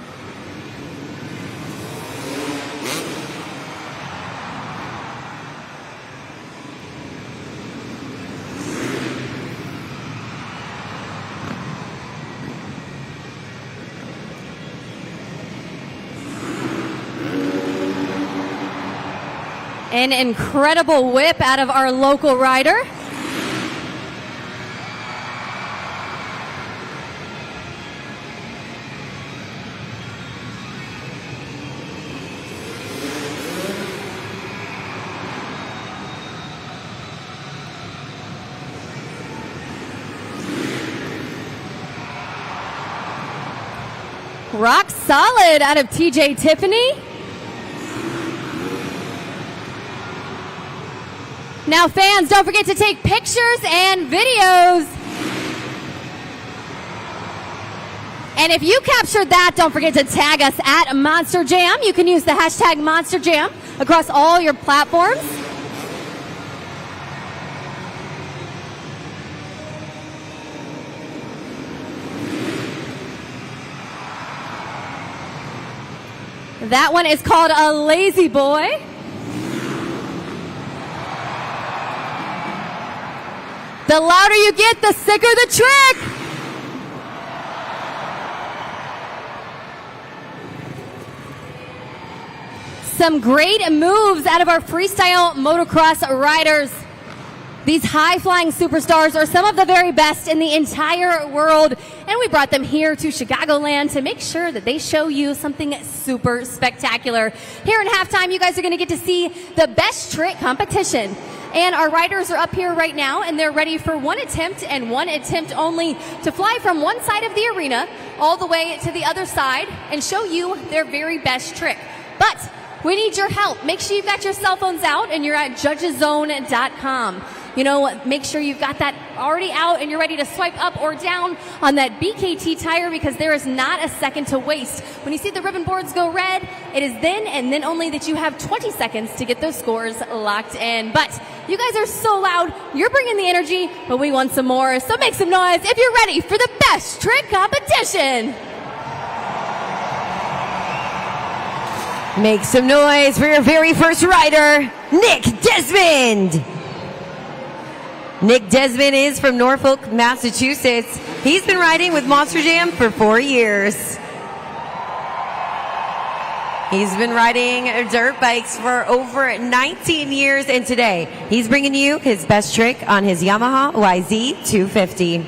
An incredible whip out of our local rider. Rock solid out of TJ Tiffany. Now fans, don't forget to take pictures and videos. And if you captured that, don't forget to tag us at Monster Jam. You can use the hashtag Monster Jam across all your platforms. That one is called a lazy boy. The louder you get, the sicker the trick. Some great moves out of our freestyle motocross riders. These high-flying superstars are some of the very best in the entire world, and we brought them here to Chicagoland to make sure that they show you something super spectacular. Here in halftime, you guys are going to get to see the best trick competition. And our riders are up here right now, and they're ready for one attempt and one attempt only to fly from one side of the arena all the way to the other side and show you their very best trick. But we need your help. Make sure you've got your cell phones out and you're at judgeszone.com. make sure you've got that already out and you're ready to swipe up or down on that BKT tire, because there is not a second to waste. When you see the ribbon boards go red, it is then and then only that you have 20 seconds to get those scores locked in. But you guys are so loud, you're bringing the energy, but we want some more. So make some noise if you're ready for the best trick competition. Make some noise for your very first rider, Nick Desmond. Nick Desmond is from Norfolk, Massachusetts. He's been riding with Monster Jam for 4 years. He's been riding dirt bikes for over 19 years, and today he's bringing you his best trick on his Yamaha YZ250.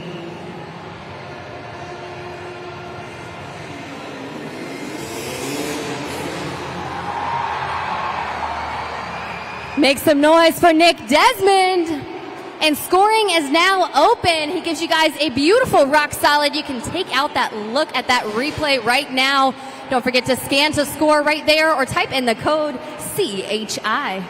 Make some noise for Nick Desmond. And scoring is now open. He gives you guys a beautiful rock solid. You can take out that look at that replay right now. Don't forget to scan to score right there or type in the code CHI.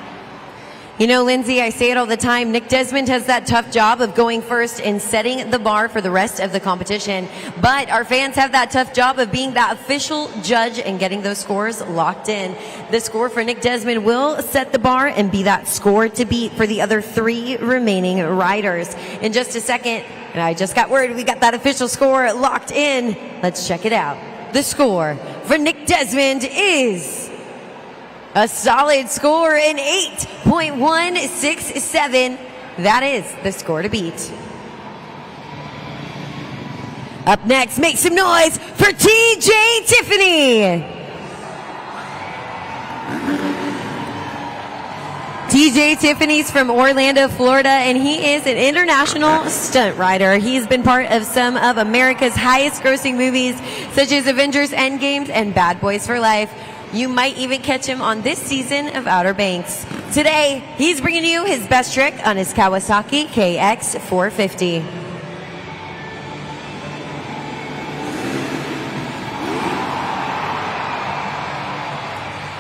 Lindsay, I say it all the time. Nick Desmond has that tough job of going first and setting the bar for the rest of the competition. But our fans have that tough job of being that official judge and getting those scores locked in. The score for Nick Desmond will set the bar and be that score to beat for the other 3 remaining riders. In just a second, and I just got word, we got that official score locked in. Let's check it out. The score for Nick Desmond is a solid score in 8.167. That is the score to beat. Up next, make some noise for TJ Tiffany. TJ Tiffany's from Orlando, Florida, and he is an international stunt rider. He's been part of some of America's highest grossing movies, such as Avengers Endgame and Bad Boys for Life. You might even catch him on this season of Outer Banks. Today, he's bringing you his best trick on his Kawasaki KX450.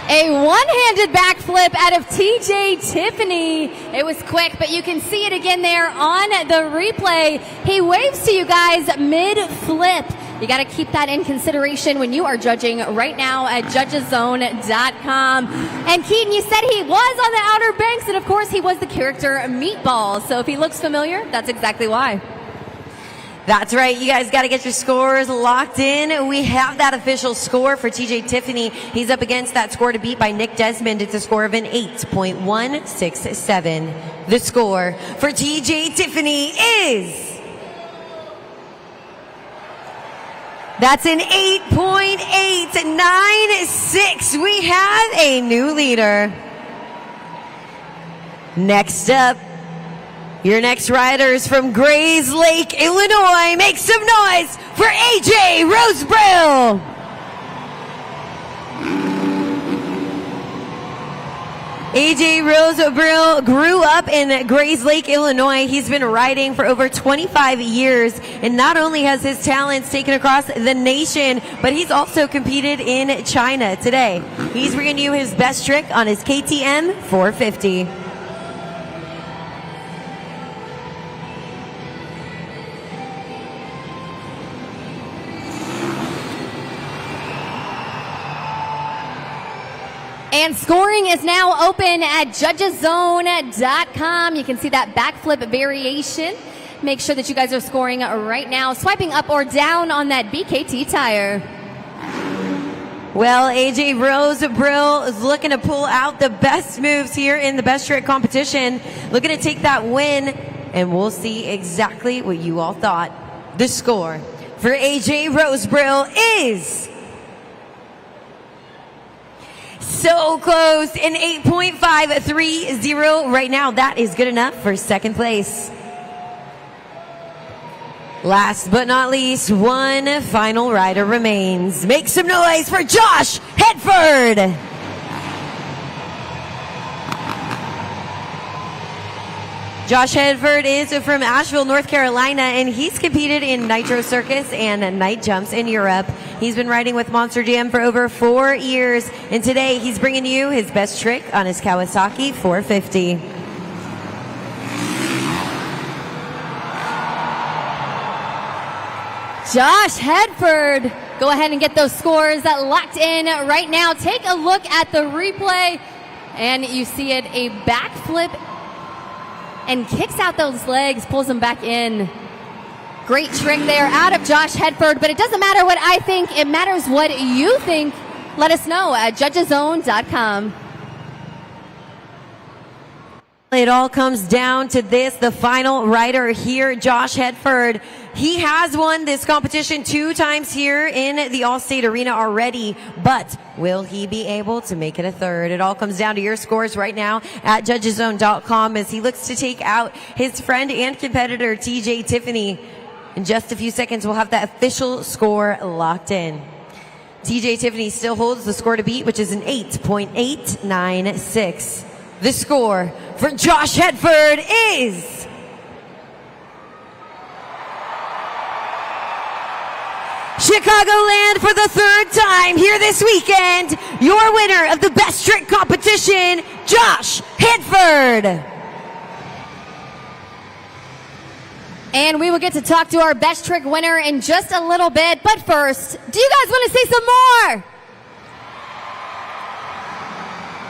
A one-handed backflip out of TJ Tiffany. It was quick, but you can see it again there on the replay. He waves to you guys mid-flip. You got to keep that in consideration when you are judging right now at judgeszone.com. And Keaton, you said he was on the Outer Banks, and of course he was the character Meatball. So if he looks familiar, that's exactly why. That's right. You guys got to get your scores locked in. We have that official score for TJ Tiffany. He's up against that score to beat by Nick Desmond. It's a score of an 8.167. The score for TJ Tiffany is... That's an 8.896. We have a new leader. Next up, your next riders from Grays Lake, Illinois. Make some noise for AJ Rosebrill. AJ Rosebrill grew up in Grays Lake, Illinois. He's been riding for over 25 years, and not only has his talents taken across the nation, but he's also competed in China today. He's bringing you his best trick on his KTM 450. And scoring is now open at judgeszone.com. You can see that backflip variation. Make sure that you guys are scoring right now, swiping up or down on that BKT tire. Well, AJ Rosebrill is looking to pull out the best moves here in the best trick competition. Looking to take that win, and we'll see exactly what you all thought. The score for AJ Rosebrill is... so close, an 8.530 right now. That is good enough for second place. Last but not least, one final rider remains. Make some noise for Josh Hedford. Josh Hedford is from Asheville, North Carolina, and he's competed in Nitro Circus and night jumps in Europe. He's been riding with Monster Jam for over 4 years, and today he's bringing you his best trick on his Kawasaki 450. Josh Hedford. Go ahead and get those scores locked in right now. Take a look at the replay, and you see it, a backflip, and kicks out those legs, pulls them back in. Great trick there out of Josh Hedford, but it doesn't matter what I think. It matters what you think. Let us know at judgeszone.com. It all comes down to this, the final rider here, Josh Hedford. He has won this competition 2 times here in the Allstate Arena already, but will he be able to make it a third? It all comes down to your scores right now at judgeszone.com as he looks to take out his friend and competitor, TJ Tiffany. In just a few seconds, we'll have the official score locked in. TJ Tiffany still holds the score to beat, which is an 8.896. The score for Josh Hedford is Chicagoland for the 3rd time here this weekend. Your winner of the best trick competition, Josh Hedford. And we will get to talk to our best trick winner in just a little bit. But first, do you guys want to see some more?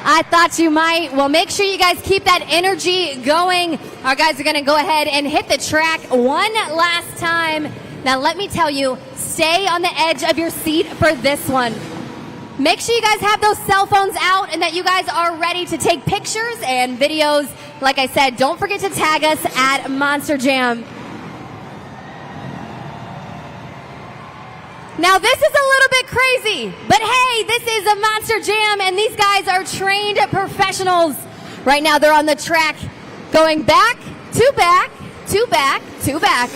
I thought you might. Well, make sure you guys keep that energy going. Our guys are going to go ahead and hit the track one last time. Now, let me tell you, stay on the edge of your seat for this one. Make sure you guys have those cell phones out and that you guys are ready to take pictures and videos. Like I said, don't forget to tag us at Monster Jam. Now, this is a little bit crazy, but hey, this is a Monster Jam, and these guys are trained professionals. Right now, they're on the track going back, to back, to back, to back.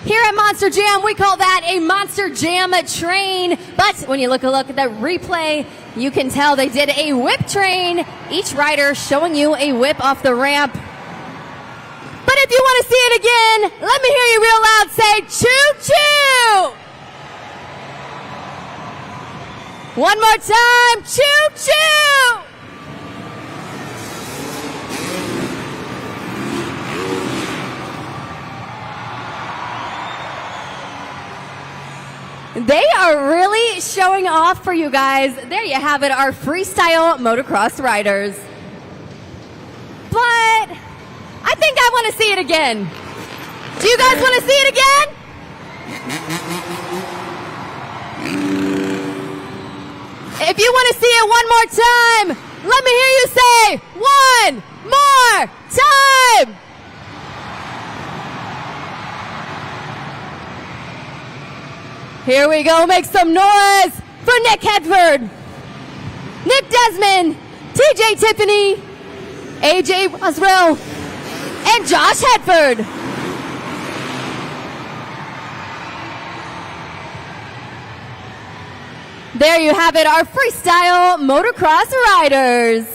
Here at Monster Jam, we call that a Monster Jam train. But when you look at the replay, you can tell they did a whip train. Each rider showing you a whip off the ramp. But if you want to see it again, let me hear you real loud say, choo-choo! One more time, choo-choo! They are really showing off for you guys. There you have it, our freestyle motocross riders. But I think I want to see it again. Do you guys want to see it again? If you want to see it one more time, let me hear you say, one more time. Here we go, make some noise for Nick Hedford, Nick Desmond, TJ Tiffany, AJ Roswell, and Josh Hedford. There you have it, our freestyle motocross riders.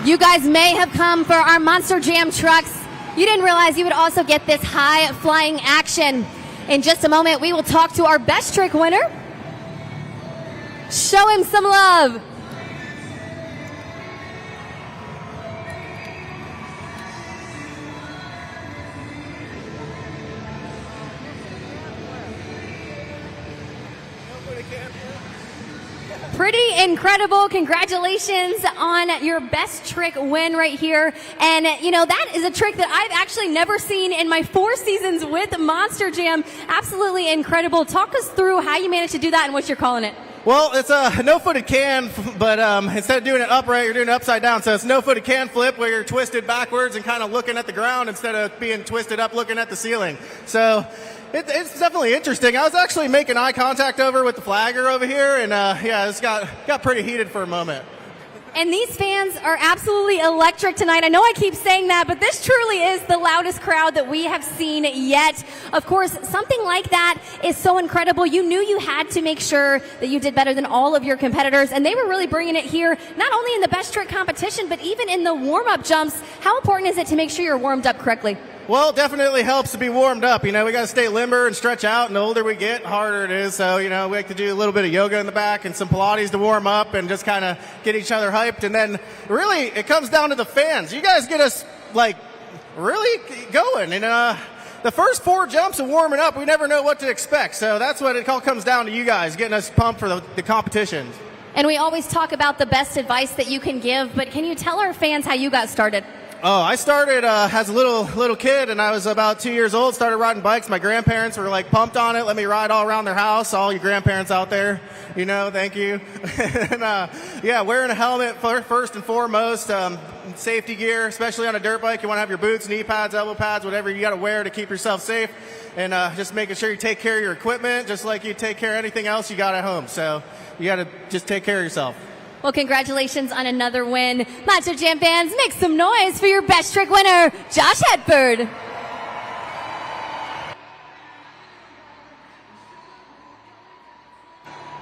You guys may have come for our Monster Jam trucks. You didn't realize you would also get this high flying action. In just a moment, we will talk to our best trick winner. Show him some love. Pretty incredible. Congratulations on your best trick win right here. And, you know, that is a trick that I've actually never seen in my 4 seasons with Monster Jam. Absolutely incredible. Talk us through how you managed to do that and what you're calling it. Well, it's a no-footed can, but instead of doing it upright, you're doing it upside down. So it's no-footed can flip where you're twisted backwards and kind of looking at the ground instead of being twisted up looking at the ceiling. So it's definitely interesting. I was actually making eye contact over with the flagger over here, and yeah, it's got pretty heated for a moment. And these fans are absolutely electric tonight. I know I keep saying that, but this truly is the loudest crowd that we have seen yet. Of course, something like that is so incredible. You knew you had to make sure that you did better than all of your competitors, and they were really bringing it here, not only in the best trick competition, but even in the warm-up jumps. How important is it to make sure you're warmed up correctly? Well, it definitely helps to be warmed up. You know, we got to stay limber and stretch out, and the older we get, the harder it is. So, you know, we like to do a little bit of yoga in the back and some Pilates to warm up and just kind of get each other hyped. And then really it comes down to the fans. You guys get us, like, really going. And the first 4 jumps and warming up, we never know what to expect. So that's what it all comes down to, you guys getting us pumped for the competitions. And we always talk about the best advice that you can give, but can you tell our fans how you got started? Oh, I started as a little kid, and I was about 2 years old, started riding bikes. My grandparents were like pumped on it, let me ride all around their house. All you grandparents out there, you know, thank you. And yeah, wearing a helmet first and foremost, safety gear, especially on a dirt bike. You want to have your boots, knee pads, elbow pads, whatever you got to wear to keep yourself safe. And just making sure you take care of your equipment just like you take care of anything else you got at home. So you got to just take care of yourself. Well, congratulations on another win. Macho Jam fans, make some noise for your best trick winner, Josh Hedford.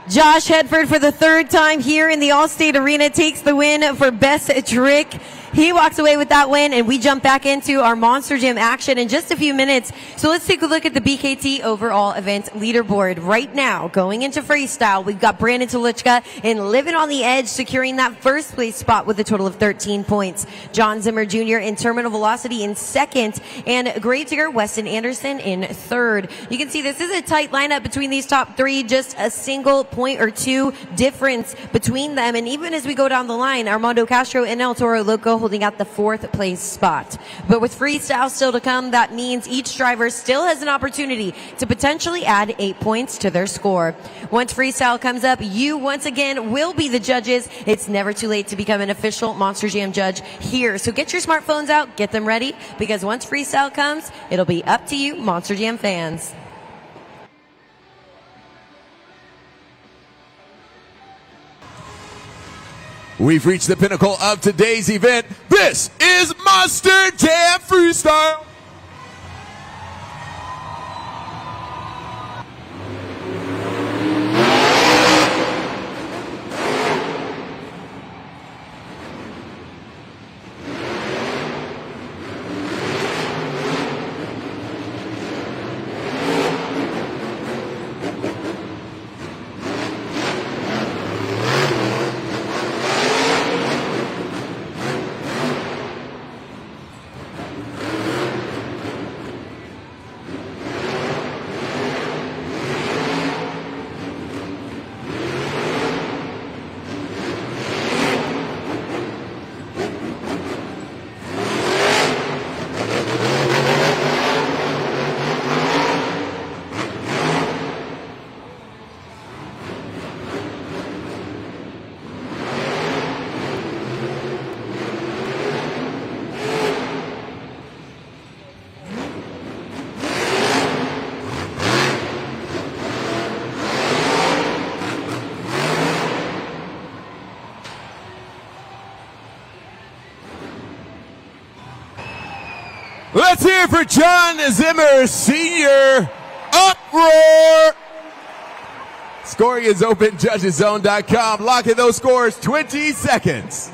Josh Hedford, for the 3rd time here in the All-State Arena, takes the win for best trick. He walks away with that win, and we jump back into our Monster Jam action in just a few minutes. So let's take a look at the BKT overall event leaderboard. Right now, going into freestyle, we've got Brandon Toluchka and Living on the Edge securing that first place spot with a total of 13 points. John Zimmer Jr. in Terminal Velocity in 2nd, and Gravedigger Weston Anderson in 3rd. You can see this is a tight lineup between these top 3, just a single point or 2 difference between them. And even as we go down the line, Armando Castro and El Toro Loco holding out the 4th place spot. But with freestyle still to come, that means each driver still has an opportunity to potentially add 8 points to their score. Once freestyle comes up, you once again will be the judges. It's never too late to become an official Monster Jam judge here. So get your smartphones out, get them ready, because once freestyle comes, it'll be up to you, Monster Jam fans. We've reached the pinnacle of today's event. This is Monster Jam Freestyle. Let's hear it for John Zimmer Sr. Uproar! Scoring is open, judgeszone.com. Locking those scores, 20 seconds.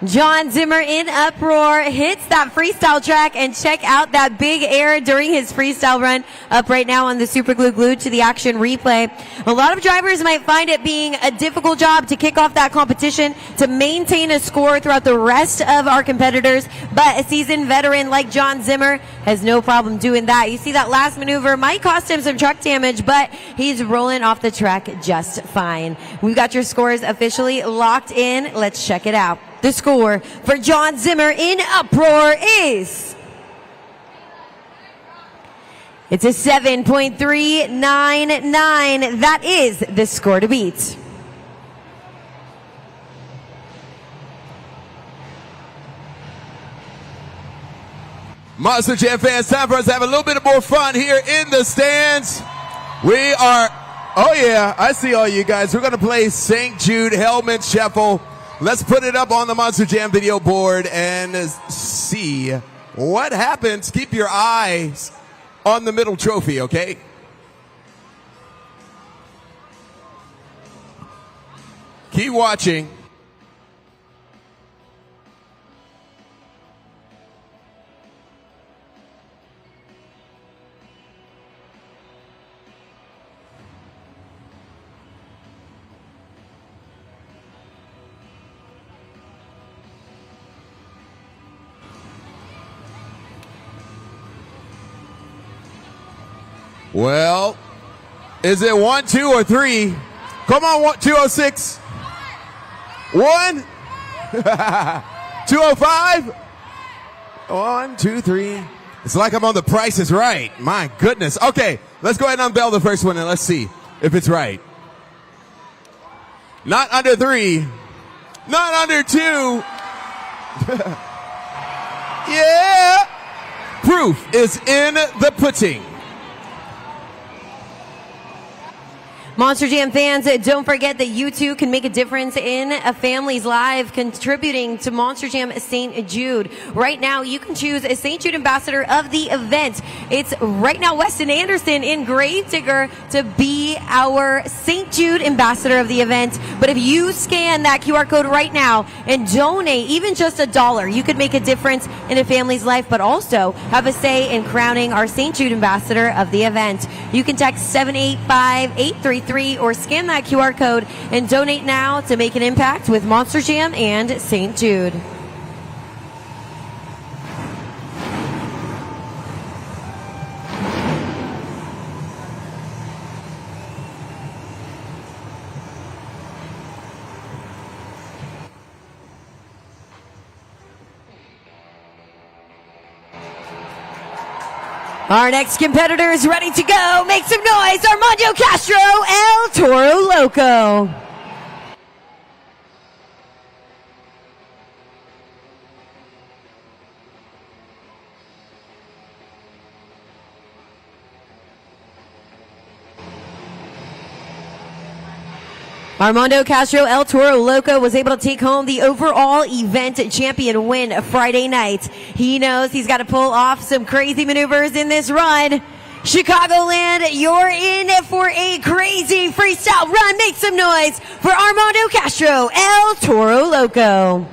John Zimmer in Uproar hits that freestyle track, and check out that big air during his freestyle run up right now on the Super Glue glued to the action replay. A lot of drivers might find it being a difficult job to kick off that competition, to maintain a score throughout the rest of our competitors, but a seasoned veteran like John Zimmer has no problem doing that. You see that last maneuver might cost him some truck damage, but he's rolling off the track just fine. We've got your scores officially locked in. Let's check it out. The score for John Zimmer in Uproar is... it's a 7.399. That is the score to beat. Monster Jam fans, time for us to have a little bit more fun here in the stands. We are, oh yeah, I see all you guys. We're going to play St. Jude Hellman Shuffle. Let's put it up on the Monster Jam video board and see what happens. Keep your eyes on the middle trophy, okay? Keep watching. Well, is it 1, 2, or 3? Come on, 206. 1, 205. 1, 2, 3. It's like I'm on The Price is Right. My goodness. Okay, let's go ahead and unveil the first one and let's see if it's right. Not under 3. Not under 2. Yeah. Proof is in the pudding. Monster Jam fans, don't forget that you too can make a difference in a family's life contributing to Monster Jam St. Jude. Right now, you can choose a St. Jude ambassador of the event. It's right now Weston Anderson in Gravedigger to be our St. Jude ambassador of the event. But if you scan that QR code right now and donate even just $1, you could make a difference in a family's life, but also have a say in crowning our St. Jude ambassador of the event. You can text 785-833 or scan that QR code and donate now to make an impact with Monster Jam and St. Jude. Our next competitor is ready to go. Make some noise, Armando Castro, El Toro Loco. Armando Castro, El Toro Loco, was able to take home the overall event champion win Friday night. He knows he's got to pull off some crazy maneuvers in this run. Chicagoland, you're in for a crazy freestyle run. Make some noise for Armando Castro, El Toro Loco.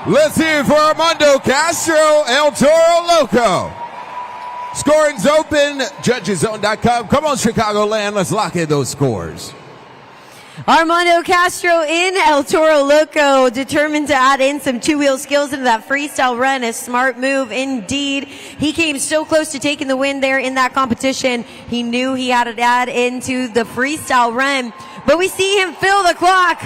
Let's hear it for Armando Castro, El Toro Loco. Scoring's open, judgeszone.com. Come on, Chicagoland, let's lock in those scores. Armando Castro in El Toro Loco, determined to add in some two-wheel skills into that freestyle run. A smart move indeed. He came so close to taking the win there in that competition. He knew he had to add into the freestyle run, but we see him fill the clock.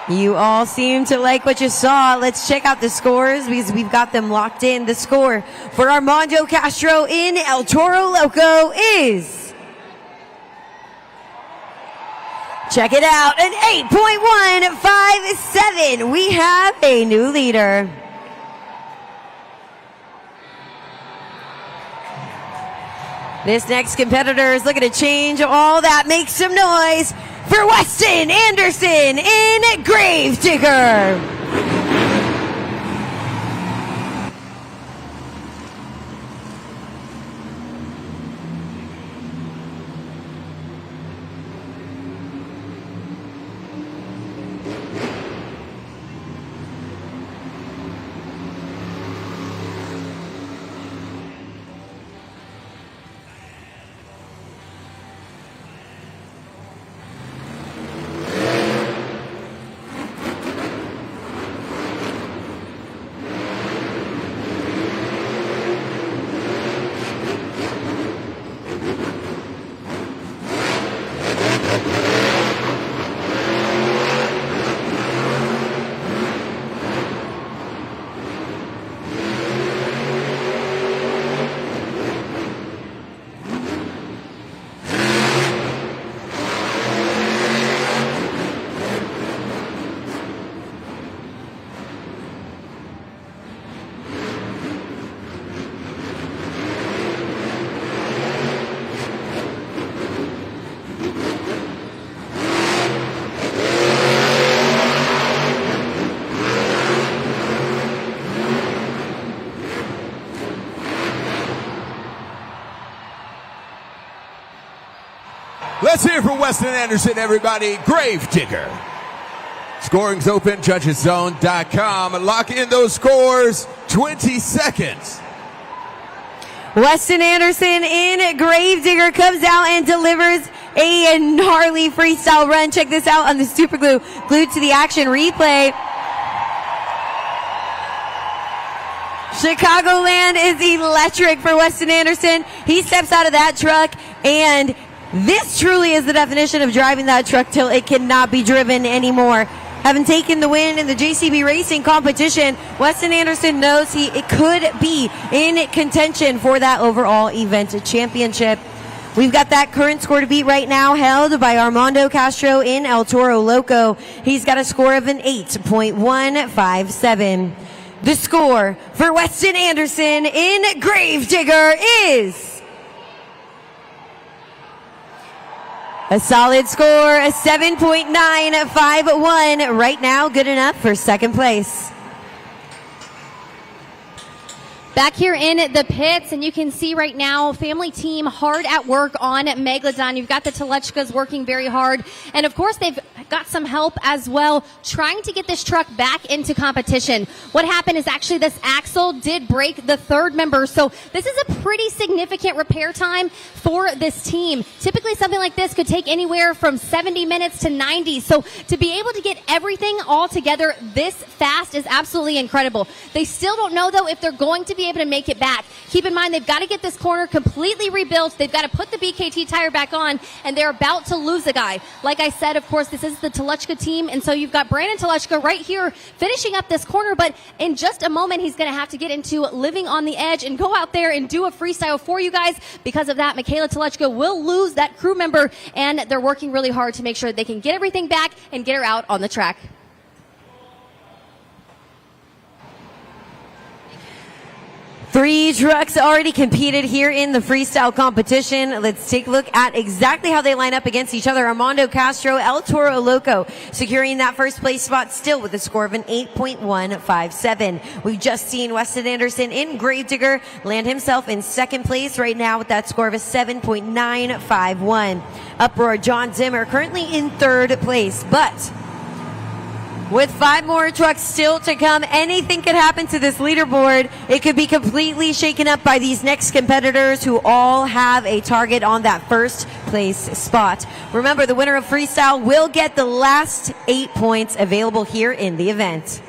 You all seem to like what you saw. Let's check out the scores because we've got them locked in. The score for Armando Castro in El Toro Loco is, check it out, an 8.157. We have a new leader. This next competitor is looking to change all that. Make some noise for Weston Anderson in Gravedigger. Let's hear from Weston Anderson, everybody. Gravedigger. Scoring's open, judgeszone.com. Lock in those scores. 20 seconds. Weston Anderson in Gravedigger comes out and delivers a gnarly freestyle run. Check this out on the super glue, glued to the action replay. Chicagoland is electric for Weston Anderson. He steps out of that truck, and this truly is the definition of driving that truck till it cannot be driven anymore. Having taken the win in the JCB Racing competition, Weston Anderson knows it could be in contention for that overall event championship. We've got that current score to beat right now, held by Armando Castro in El Toro Loco. He's got a score of an 8.157. The score for Weston Anderson in Gravedigger is a solid score, a 7.951. Right now, good enough for second place. Back here in the pits, and you can see right now, family team hard at work on Megalodon. You've got the Telechkas working very hard. And of course, they've got some help as well, trying to get this truck back into competition. What happened is actually this axle did break the third member. So this is a pretty significant repair time for this team. Typically, something like this could take anywhere from 70 minutes to 90. So to be able to get everything all together this fast is absolutely incredible. They still don't know, though, if they're going to be able to make it back. Keep in mind, they've got to get this corner completely rebuilt. They've got to put the BKT tire back on, and they're about to lose a guy. Like I said, of course, this is the Telechka team, and so you've got Brandon Telechka right here finishing up this corner, but in just a moment, he's going to have to get into living on the edge and go out there and do a freestyle for you guys. Because of that, Michaela Telechka will lose that crew member, and they're working really hard to make sure they can get everything back and get her out on the track. Three trucks already competed here in the freestyle competition. Let's take a look at exactly how they line up against each other. Armando Castro, El Toro Loco, securing that first place spot still with a score of an 8.157. We've just seen Weston Anderson in Gravedigger land himself in second place right now with that score of a 7.951. Uproar John Zimmer currently in third place, but with 5 more trucks still to come, anything could happen to this leaderboard. It could be completely shaken up by these next competitors who all have a target on that first place spot. Remember, the winner of Freestyle will get the last 8 points available here in the event.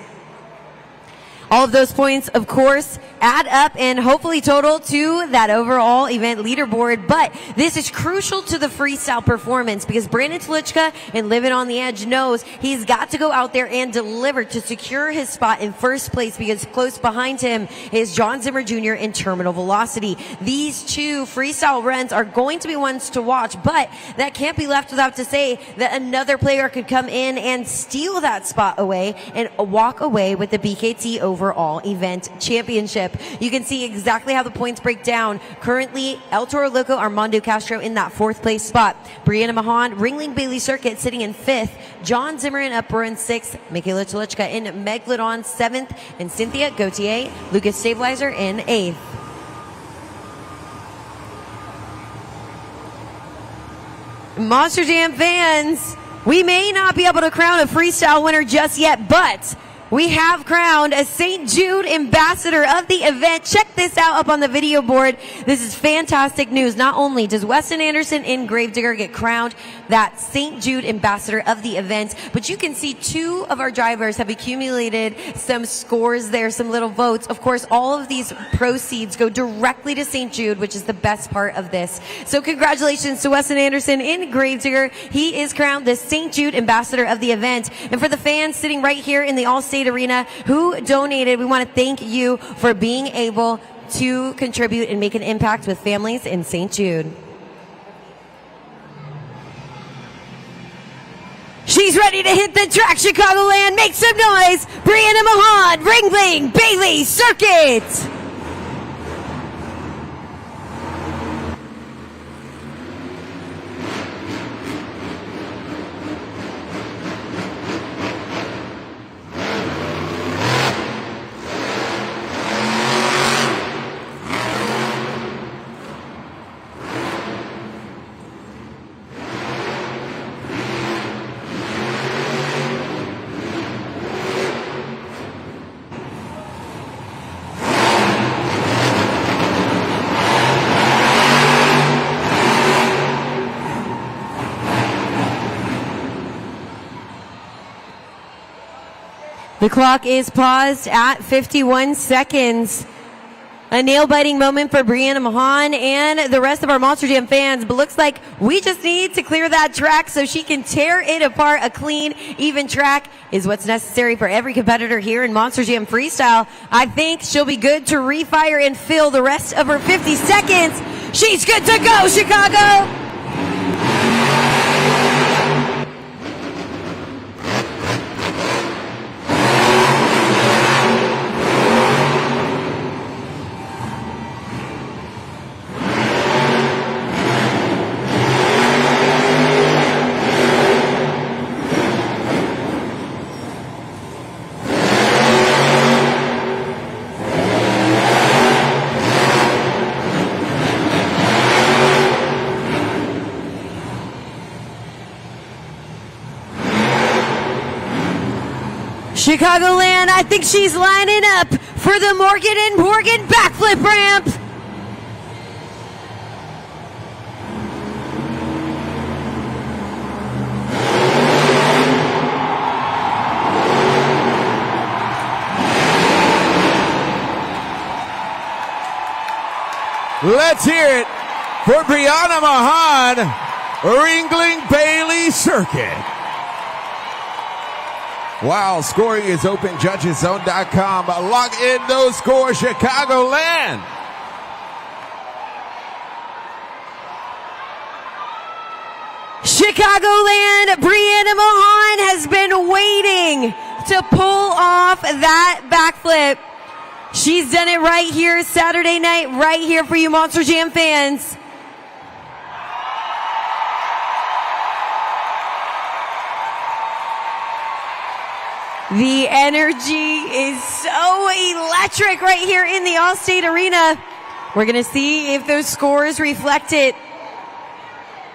All of those points, of course, add up and hopefully total to that overall event leaderboard. But this is crucial to the freestyle performance because Brandon Telichka in Living on the Edge knows he's got to go out there and deliver to secure his spot in first place because close behind him is John Zimmer Jr. in Terminal Velocity. These two freestyle runs are going to be ones to watch, but that can't be left without to say that another player could come in and steal that spot away and walk away with the BKT overall event championship. You can see exactly how the points break down. Currently, El Toro Loco, Armando Castro in that 4th place spot. Brianna Mahan, Ringling Bailey Circuit sitting in 5th. John Zimmer in Upper in 6th. Michaela Telichka in Megalodon 7th. And Cynthia Gautier, Lucas Stabilizer in 8th. Monster Jam fans, we may not be able to crown a freestyle winner just yet, but we have crowned a St. Jude ambassador of the event. Check this out up on the video board. This is fantastic news. Not only does Weston Anderson in Gravedigger get crowned that St. Jude ambassador of the event, but you can see 2 of our drivers have accumulated some scores there, some little votes. Of course, all of these proceeds go directly to St. Jude, which is the best part of this. So congratulations to Weston Anderson in Gravedigger. He is crowned the St. Jude ambassador of the event. And for the fans sitting right here in the Allstate Arena who donated, we want to thank you for being able to contribute and make an impact with families in St. Jude. She's ready to hit the track, Chicagoland. Make some noise. Brianna Mahan, Ringling Bailey Circuit. The clock is paused at 51 seconds. A nail-biting moment for Brianna Mahan and the rest of our Monster Jam fans, but looks like we just need to clear that track so she can tear it apart. A clean, even track is what's necessary for every competitor here in Monster Jam Freestyle. I think she'll be good to refire and fill the rest of her 50 seconds. She's good to go, Chicago! Chicagoland, I think she's lining up for the Morgan & Morgan backflip ramp. Let's hear it for Brianna Mahan, Ringling Bailey Circuit. Wow, scoring is open, judgeszone.com. Lock in those scores, Chicagoland. Chicagoland, Brianna Mahan has been waiting to pull off that backflip. She's done it right here Saturday night, right here for you Monster Jam fans. The energy is so electric right here in the Allstate Arena. We're going to see if those scores reflect it.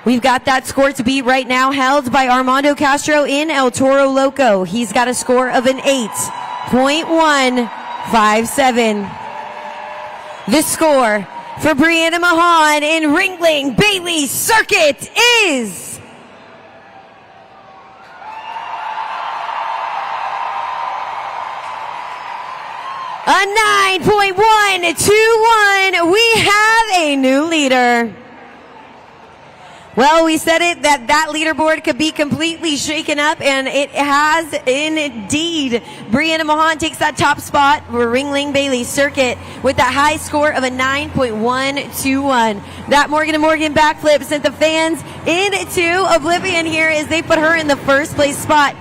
We've got that score to beat right now, held by Armando Castro in El Toro Loco. He's got a score of an 8.157. The score for Brianna Mahan in Ringling Bailey Circuit is... A 9.121. We have a new leader. Well, we said it that leaderboard could be completely shaken up, and it has indeed. Brianna Mahan takes that top spot for Ringling Bailey Circuit with that high score of a 9.121. That Morgan & Morgan backflip sent the fans into oblivion here as they put her in the first place spot.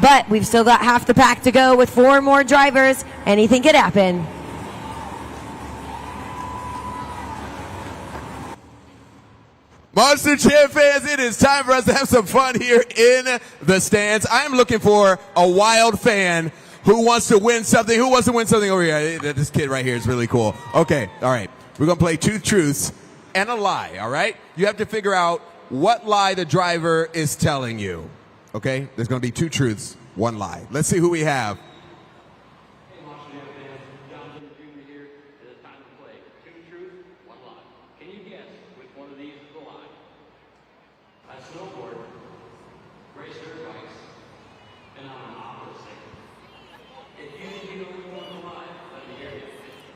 But we've still got half the pack to go with 4 more drivers. Anything could happen. Monster Jam fans, it is time for us to have some fun here in the stands. I'm looking for a wild fan who wants to win something. Who wants to win something over here? This kid right here is really cool. Okay, all right. We're going to play 2 truths and a lie, all right? You have to figure out what lie the driver is telling you. Okay? There's going to be 2 truths, 1 lie. Let's see who we have.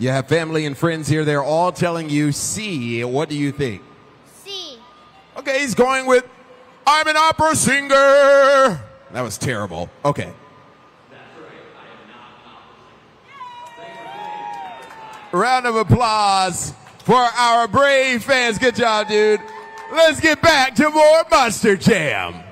You have family and friends here. They're all telling you C. What do you think? C. Okay, he's going with, I'm an opera singer. That was terrible. Okay. That's right. I am not an opera singer. Round of applause for our brave fans. Good job, dude. Let's get back to more Monster Jam.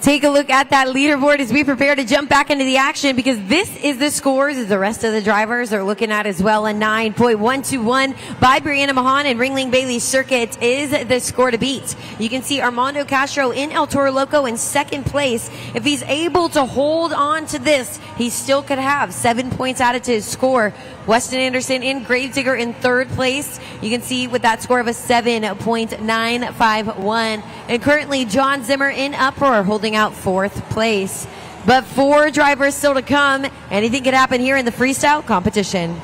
Take a look at that leaderboard as we prepare to jump back into the action, because this is the scores as the rest of the drivers are looking at as well. A 9.121 by Brianna Mahan and Ringling Bailey Circuit is the score to beat. You can see Armando Castro in El Toro Loco in second place. If he's able to hold on to this, he still could have 7 points added to his score. Weston Anderson in Gravedigger in third place. You can see with that score of a 7.951. And currently John Zimmer in Uproar holding out fourth place. But 4 drivers still to come. Anything could happen here in the freestyle competition.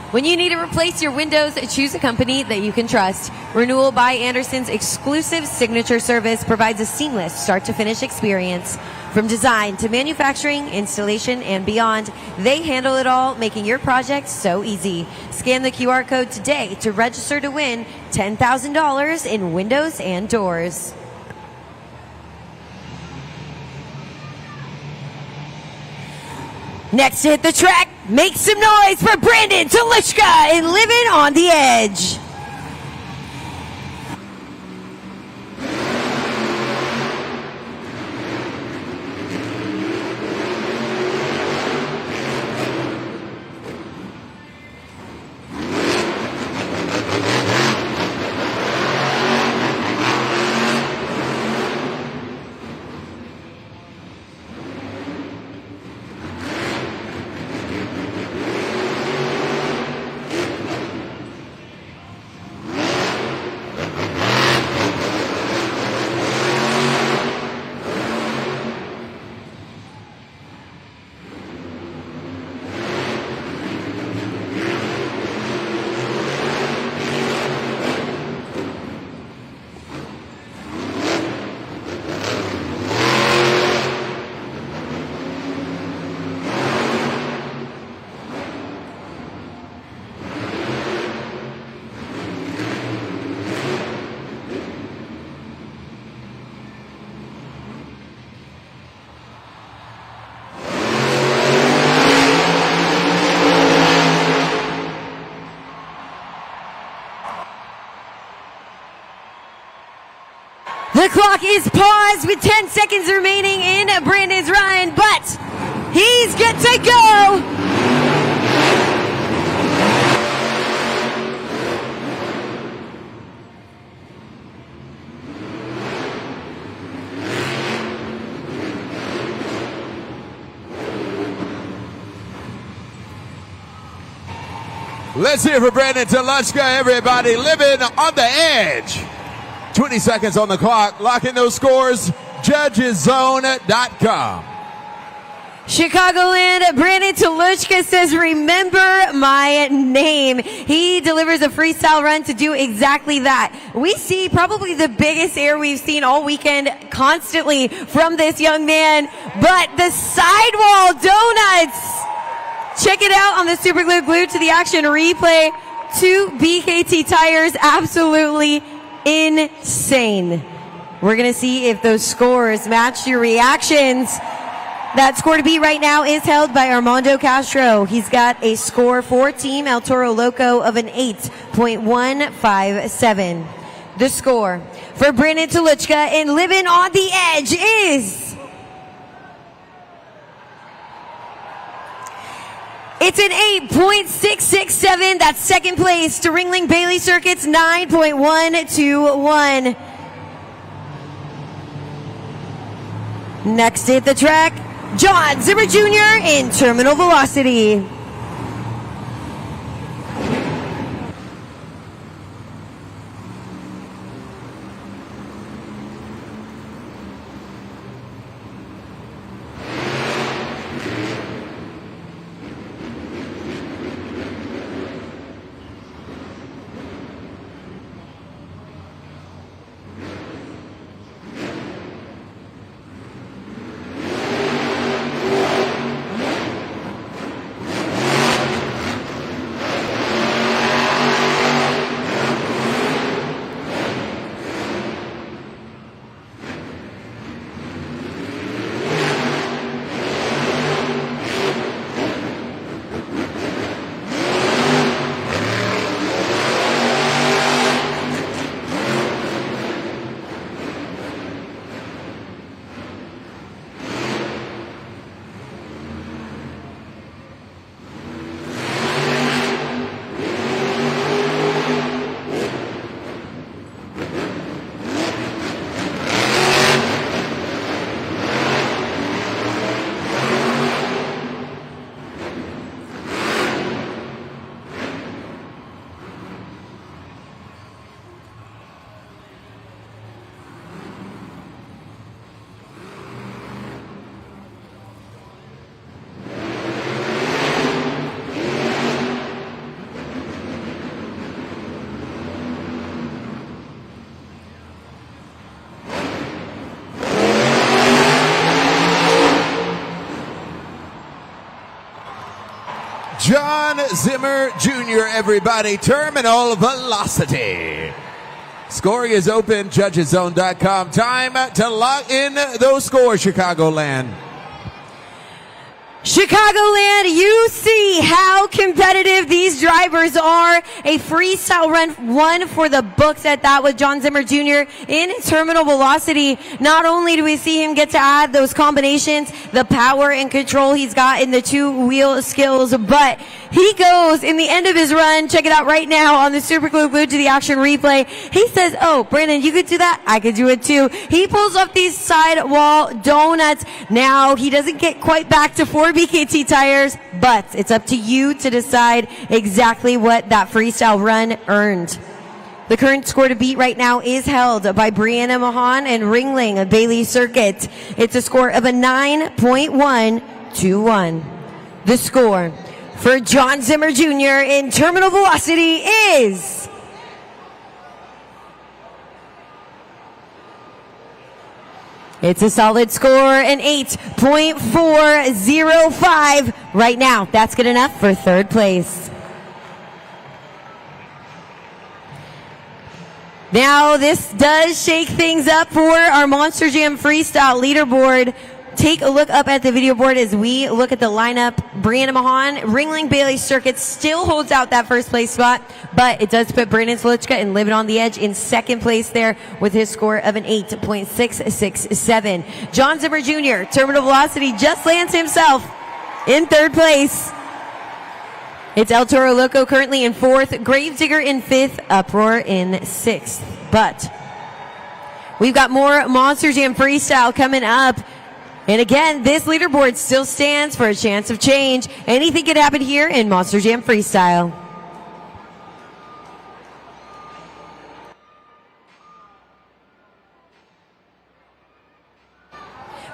When you need to replace your windows, choose a company that you can trust. Renewal by Anderson's exclusive signature service provides a seamless start-to-finish experience. From design to manufacturing, installation, and beyond, they handle it all, making your project so easy. Scan the QR code today to register to win $10,000 in windows and doors. Next to hit the track, make some noise for Brandon Talishka and Living on the Edge. The clock is paused with 10 seconds remaining in Brandon's run, but he's good to go. Let's hear for Brandon Talishka, everybody. Living on the Edge. 20 seconds on the clock. Lock in those scores. JudgesZone.com. Chicagoland, Brandon Talishka Toluchka says, remember my name. He delivers a freestyle run to do exactly that. We see probably the biggest air we've seen all weekend constantly from this young man, but the sidewall donuts. Check it out on the Super Glue Glued to the Action replay. 2 BKT tires, absolutely insane. We're going to see if those scores match your reactions. That score to beat right now is held by Armando Castro. He's got a score for Team El Toro Loco of an 8.157. The score for Brandon Toluchka and Living on the Edge is... It's an 8.667. That's second place to Ringling Bailey Circuit's 9.121. Next at the track, John Zimmer Jr. in Terminal Velocity. John Zimmer Jr., everybody, Terminal Velocity. Scoring is open, judgeszone.com. Time to lock in those scores, Chicagoland. Chicagoland, you see how competitive these drivers are. A freestyle run, one for the books at that with John Zimmer Jr. in Terminal Velocity. Not only do we see him get to add those combinations, the power and control he's got in the two-wheel skills, but he goes in the end of his run. Check it out right now on the Super Glue Glued to the Action replay. He says, oh, Brandon, you could do that? I could do it too. He pulls up these sidewall donuts. Now, he doesn't get quite back to 4 BKT tires, but it's up to you to decide exactly what that freestyle run earned. The current score to beat right now is held by Brianna Mahan and Ringling Bailey Circuit. It's a score of a 9.121. The score for John Zimmer Jr. in Terminal Velocity is... It's a solid score, an 8.405 right now. That's good enough for third place. Now, this does shake things up for our Monster Jam Freestyle leaderboard. Take a look up at the video board as we look at the lineup. Brianna Mahan, Ringling Bailey Circuit still holds out that first place spot, but it does put Brandon Toluchka and Living on the Edge in second place there with his score of an 8.667. John Zimmer Jr., Terminal Velocity, just lands himself in third place. It's El Toro Loco currently in fourth, Gravedigger in fifth, Uproar in sixth. But we've got more Monster Jam Freestyle coming up. And again, this leaderboard still stands for a chance of change. Anything could happen here in Monster Jam Freestyle.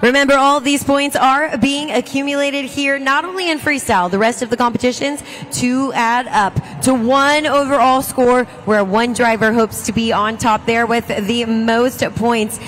Remember, all of these points are being accumulated here, not only in freestyle, the rest of the competitions, to add up to one overall score where one driver hopes to be on top there with the most points.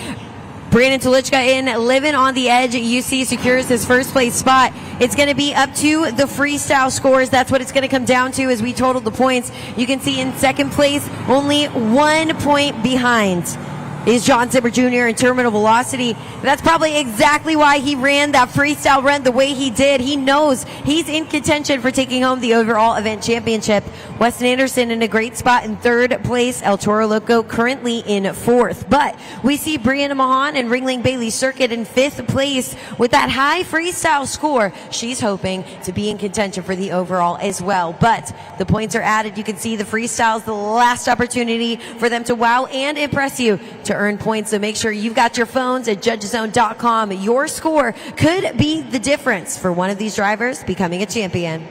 Brandon Telichka in Living on the Edge, UC secures his first place spot. It's going to be up to the freestyle scores. That's what it's going to come down to as we total the points. You can see in second place, only 1 point behind is John Zimmer Jr. in terminal velocity. That's probably exactly why he ran that freestyle run the way he did. He knows he's in contention for taking home the overall event championship. Weston Anderson in a great spot in third place. El Toro Loco currently in fourth. But we see Brianna Mahan and Ringling Bailey Circuit in fifth place with that high freestyle score. She's hoping to be in contention for the overall as well. But the points are added. You can see the freestyle's the last opportunity for them to wow and impress you to earn points. So make sure you've got your phones at judgezone.com. Your score could be the difference for one of these drivers becoming a champion.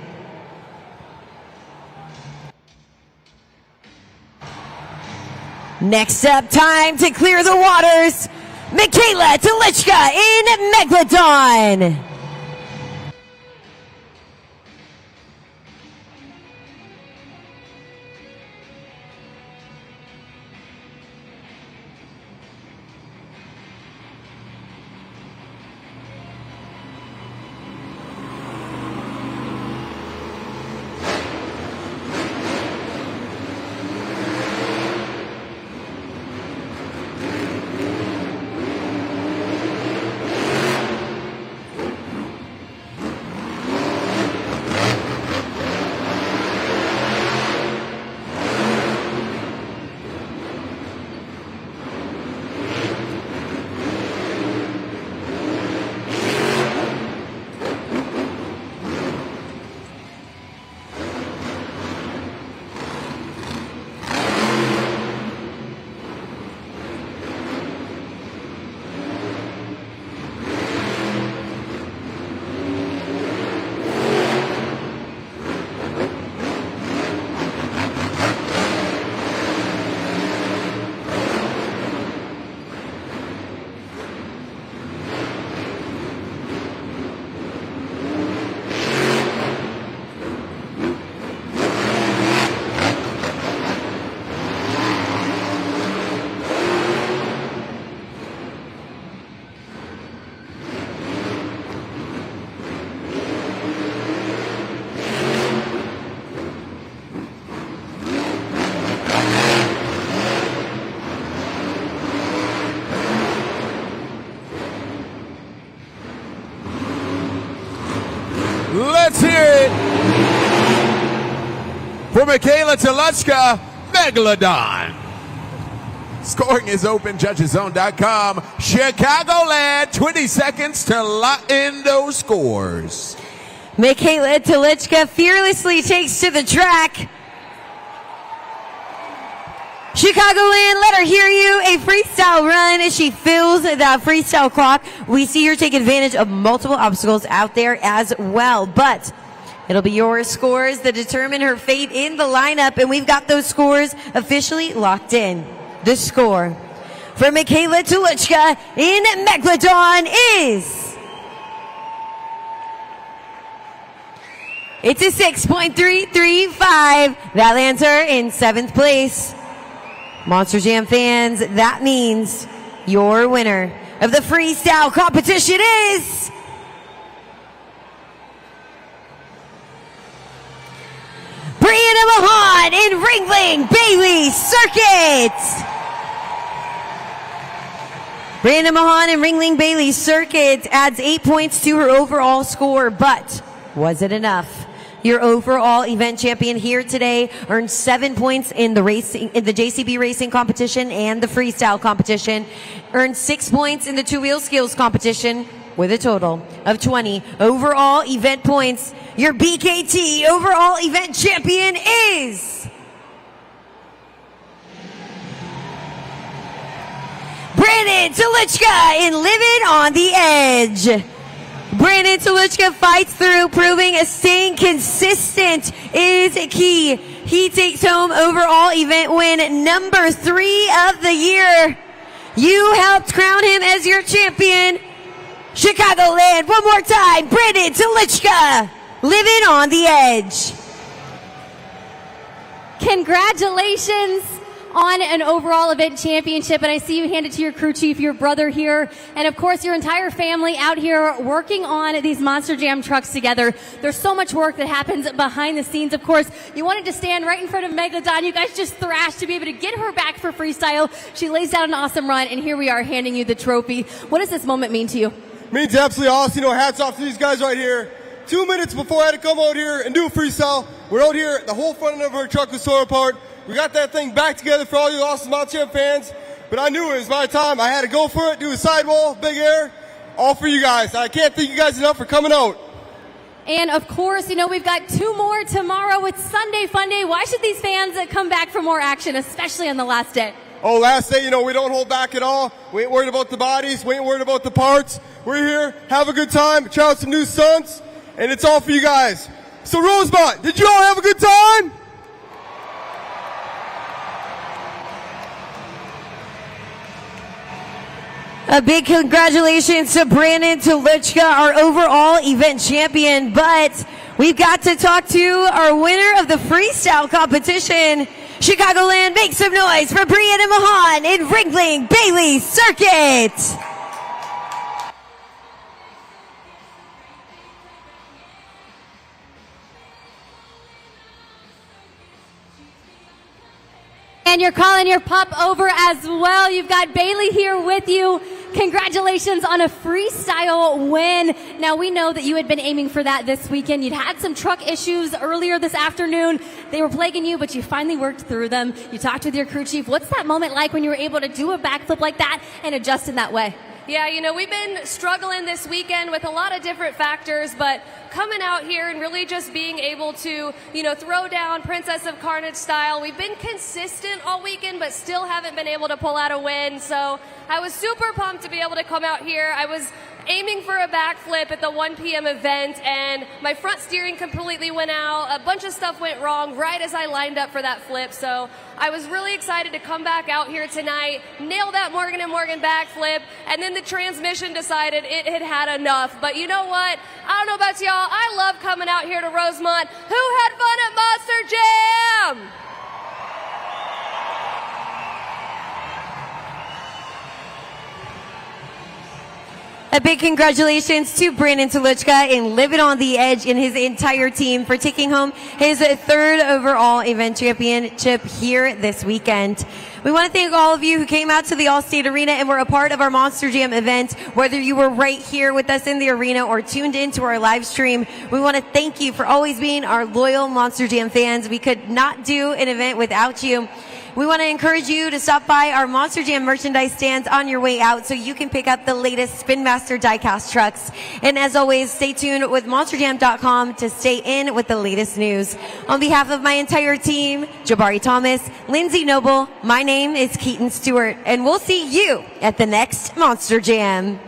Next up, time to clear the waters. Michaela Telichka in Megalodon. Let's hear it for Michaela Telichka, Megalodon. Scoring is open, judgezone.com. Chicagoland, 20 seconds to lock in those scores. Michaela Telichka fearlessly takes to the track. Chicagoland, let her hear you. A freestyle run as she fills that freestyle clock. We see her take advantage of multiple obstacles out there as well. But it'll be your scores that determine her fate in the lineup. And we've got those scores officially locked in. The score for Michaela Telichka in Megalodon is... it's a 6.335. That lands her in 7th place. Monster Jam fans, that means your winner of the freestyle competition is... Brianna Mahan in Ringling Bailey Circuit. Brianna Mahan in Ringling Bailey Circuit adds 8 points to her overall score, but was it enough? Your overall event champion here today earned 7 points in the JCB racing competition and the freestyle competition. Earned 6 points in the two-wheel skills competition with a total of 20 overall event points. Your BKT overall event champion is... Brandon Telichka in Living on the Edge. Brandon Telichka fights through, proving staying consistent is key. He takes home overall event win number 3 of the year. You helped crown him as your champion. Chicagoland, one more time, Brandon Telichka, living on the edge. Congratulations on an overall event championship, and I see you hand it to your crew chief, your brother here, and of course your entire family out here working on these Monster Jam trucks together. There's so much work that happens behind the scenes. Of course, you wanted to stand right in front of Megalodon. You guys just thrashed to be able to get her back for freestyle. She lays down an awesome run, and here we are handing you the trophy. What does this moment mean to you? Means absolutely awesome. Hats off to these guys right here. 2 minutes before I had to come out here and do a freestyle, we're out here, the whole front end of our truck was torn apart. We got that thing back together for all you awesome Monster Jam fans, but I knew it was my time. I had to go for it, do a sidewall, big air, all for you guys. I can't thank you guys enough for coming out. And of course, we've got 2 more tomorrow. It's Sunday Fun Day. Why should these fans come back for more action, especially on the last day? Oh, last day, we don't hold back at all. We ain't worried about the bodies. We ain't worried about the parts. We're here, have a good time, try out some new stunts, and it's all for you guys. So Rosemont, did you all have a good time? A big congratulations to Brandon Telichka, our overall event champion. But we've got to talk to our winner of the freestyle competition. Chicagoland, make some noise for Brianna Mahan in Ringling Bailey Circuit. And you're calling your pup over as well. You've got Bailey here with you. Congratulations on a freestyle win. Now, we know that you had been aiming for that this weekend. You'd had some truck issues earlier this afternoon. They were plaguing you, but you finally worked through them. You talked with your crew chief. What's that moment like when you were able to do a backflip like that and adjust in that way? Yeah, we've been struggling this weekend with a lot of different factors, but coming out here and really just being able to, throw down Princess of Carnage style. We've been consistent all weekend, but still haven't been able to pull out a win. So I was super pumped to be able to come out here. I was aiming for a backflip at the 1 p.m. event, and my front steering completely went out. A bunch of stuff went wrong right as I lined up for that flip. So I was really excited to come back out here tonight, nail that Morgan & Morgan backflip, and then the transmission decided it had had enough. But you know what? I don't know about y'all. I love coming out here to Rosemont. Who had fun at Monster Jam? A big congratulations to Brandon Telichka and Living on the Edge and his entire team for taking home his 3rd overall event championship here this weekend. We want to thank all of you who came out to the Allstate Arena and were a part of our Monster Jam event, whether you were right here with us in the arena or tuned into our live stream. We want to thank you for always being our loyal Monster Jam fans. We could not do an event without you. We want to encourage you to stop by our Monster Jam merchandise stands on your way out so you can pick up the latest Spin Master diecast trucks. And as always, stay tuned with monsterjam.com to stay in with the latest news. On behalf of my entire team, Jabari Thomas, Lindsay Noble, my name is Keaton Stewart, and we'll see you at the next Monster Jam.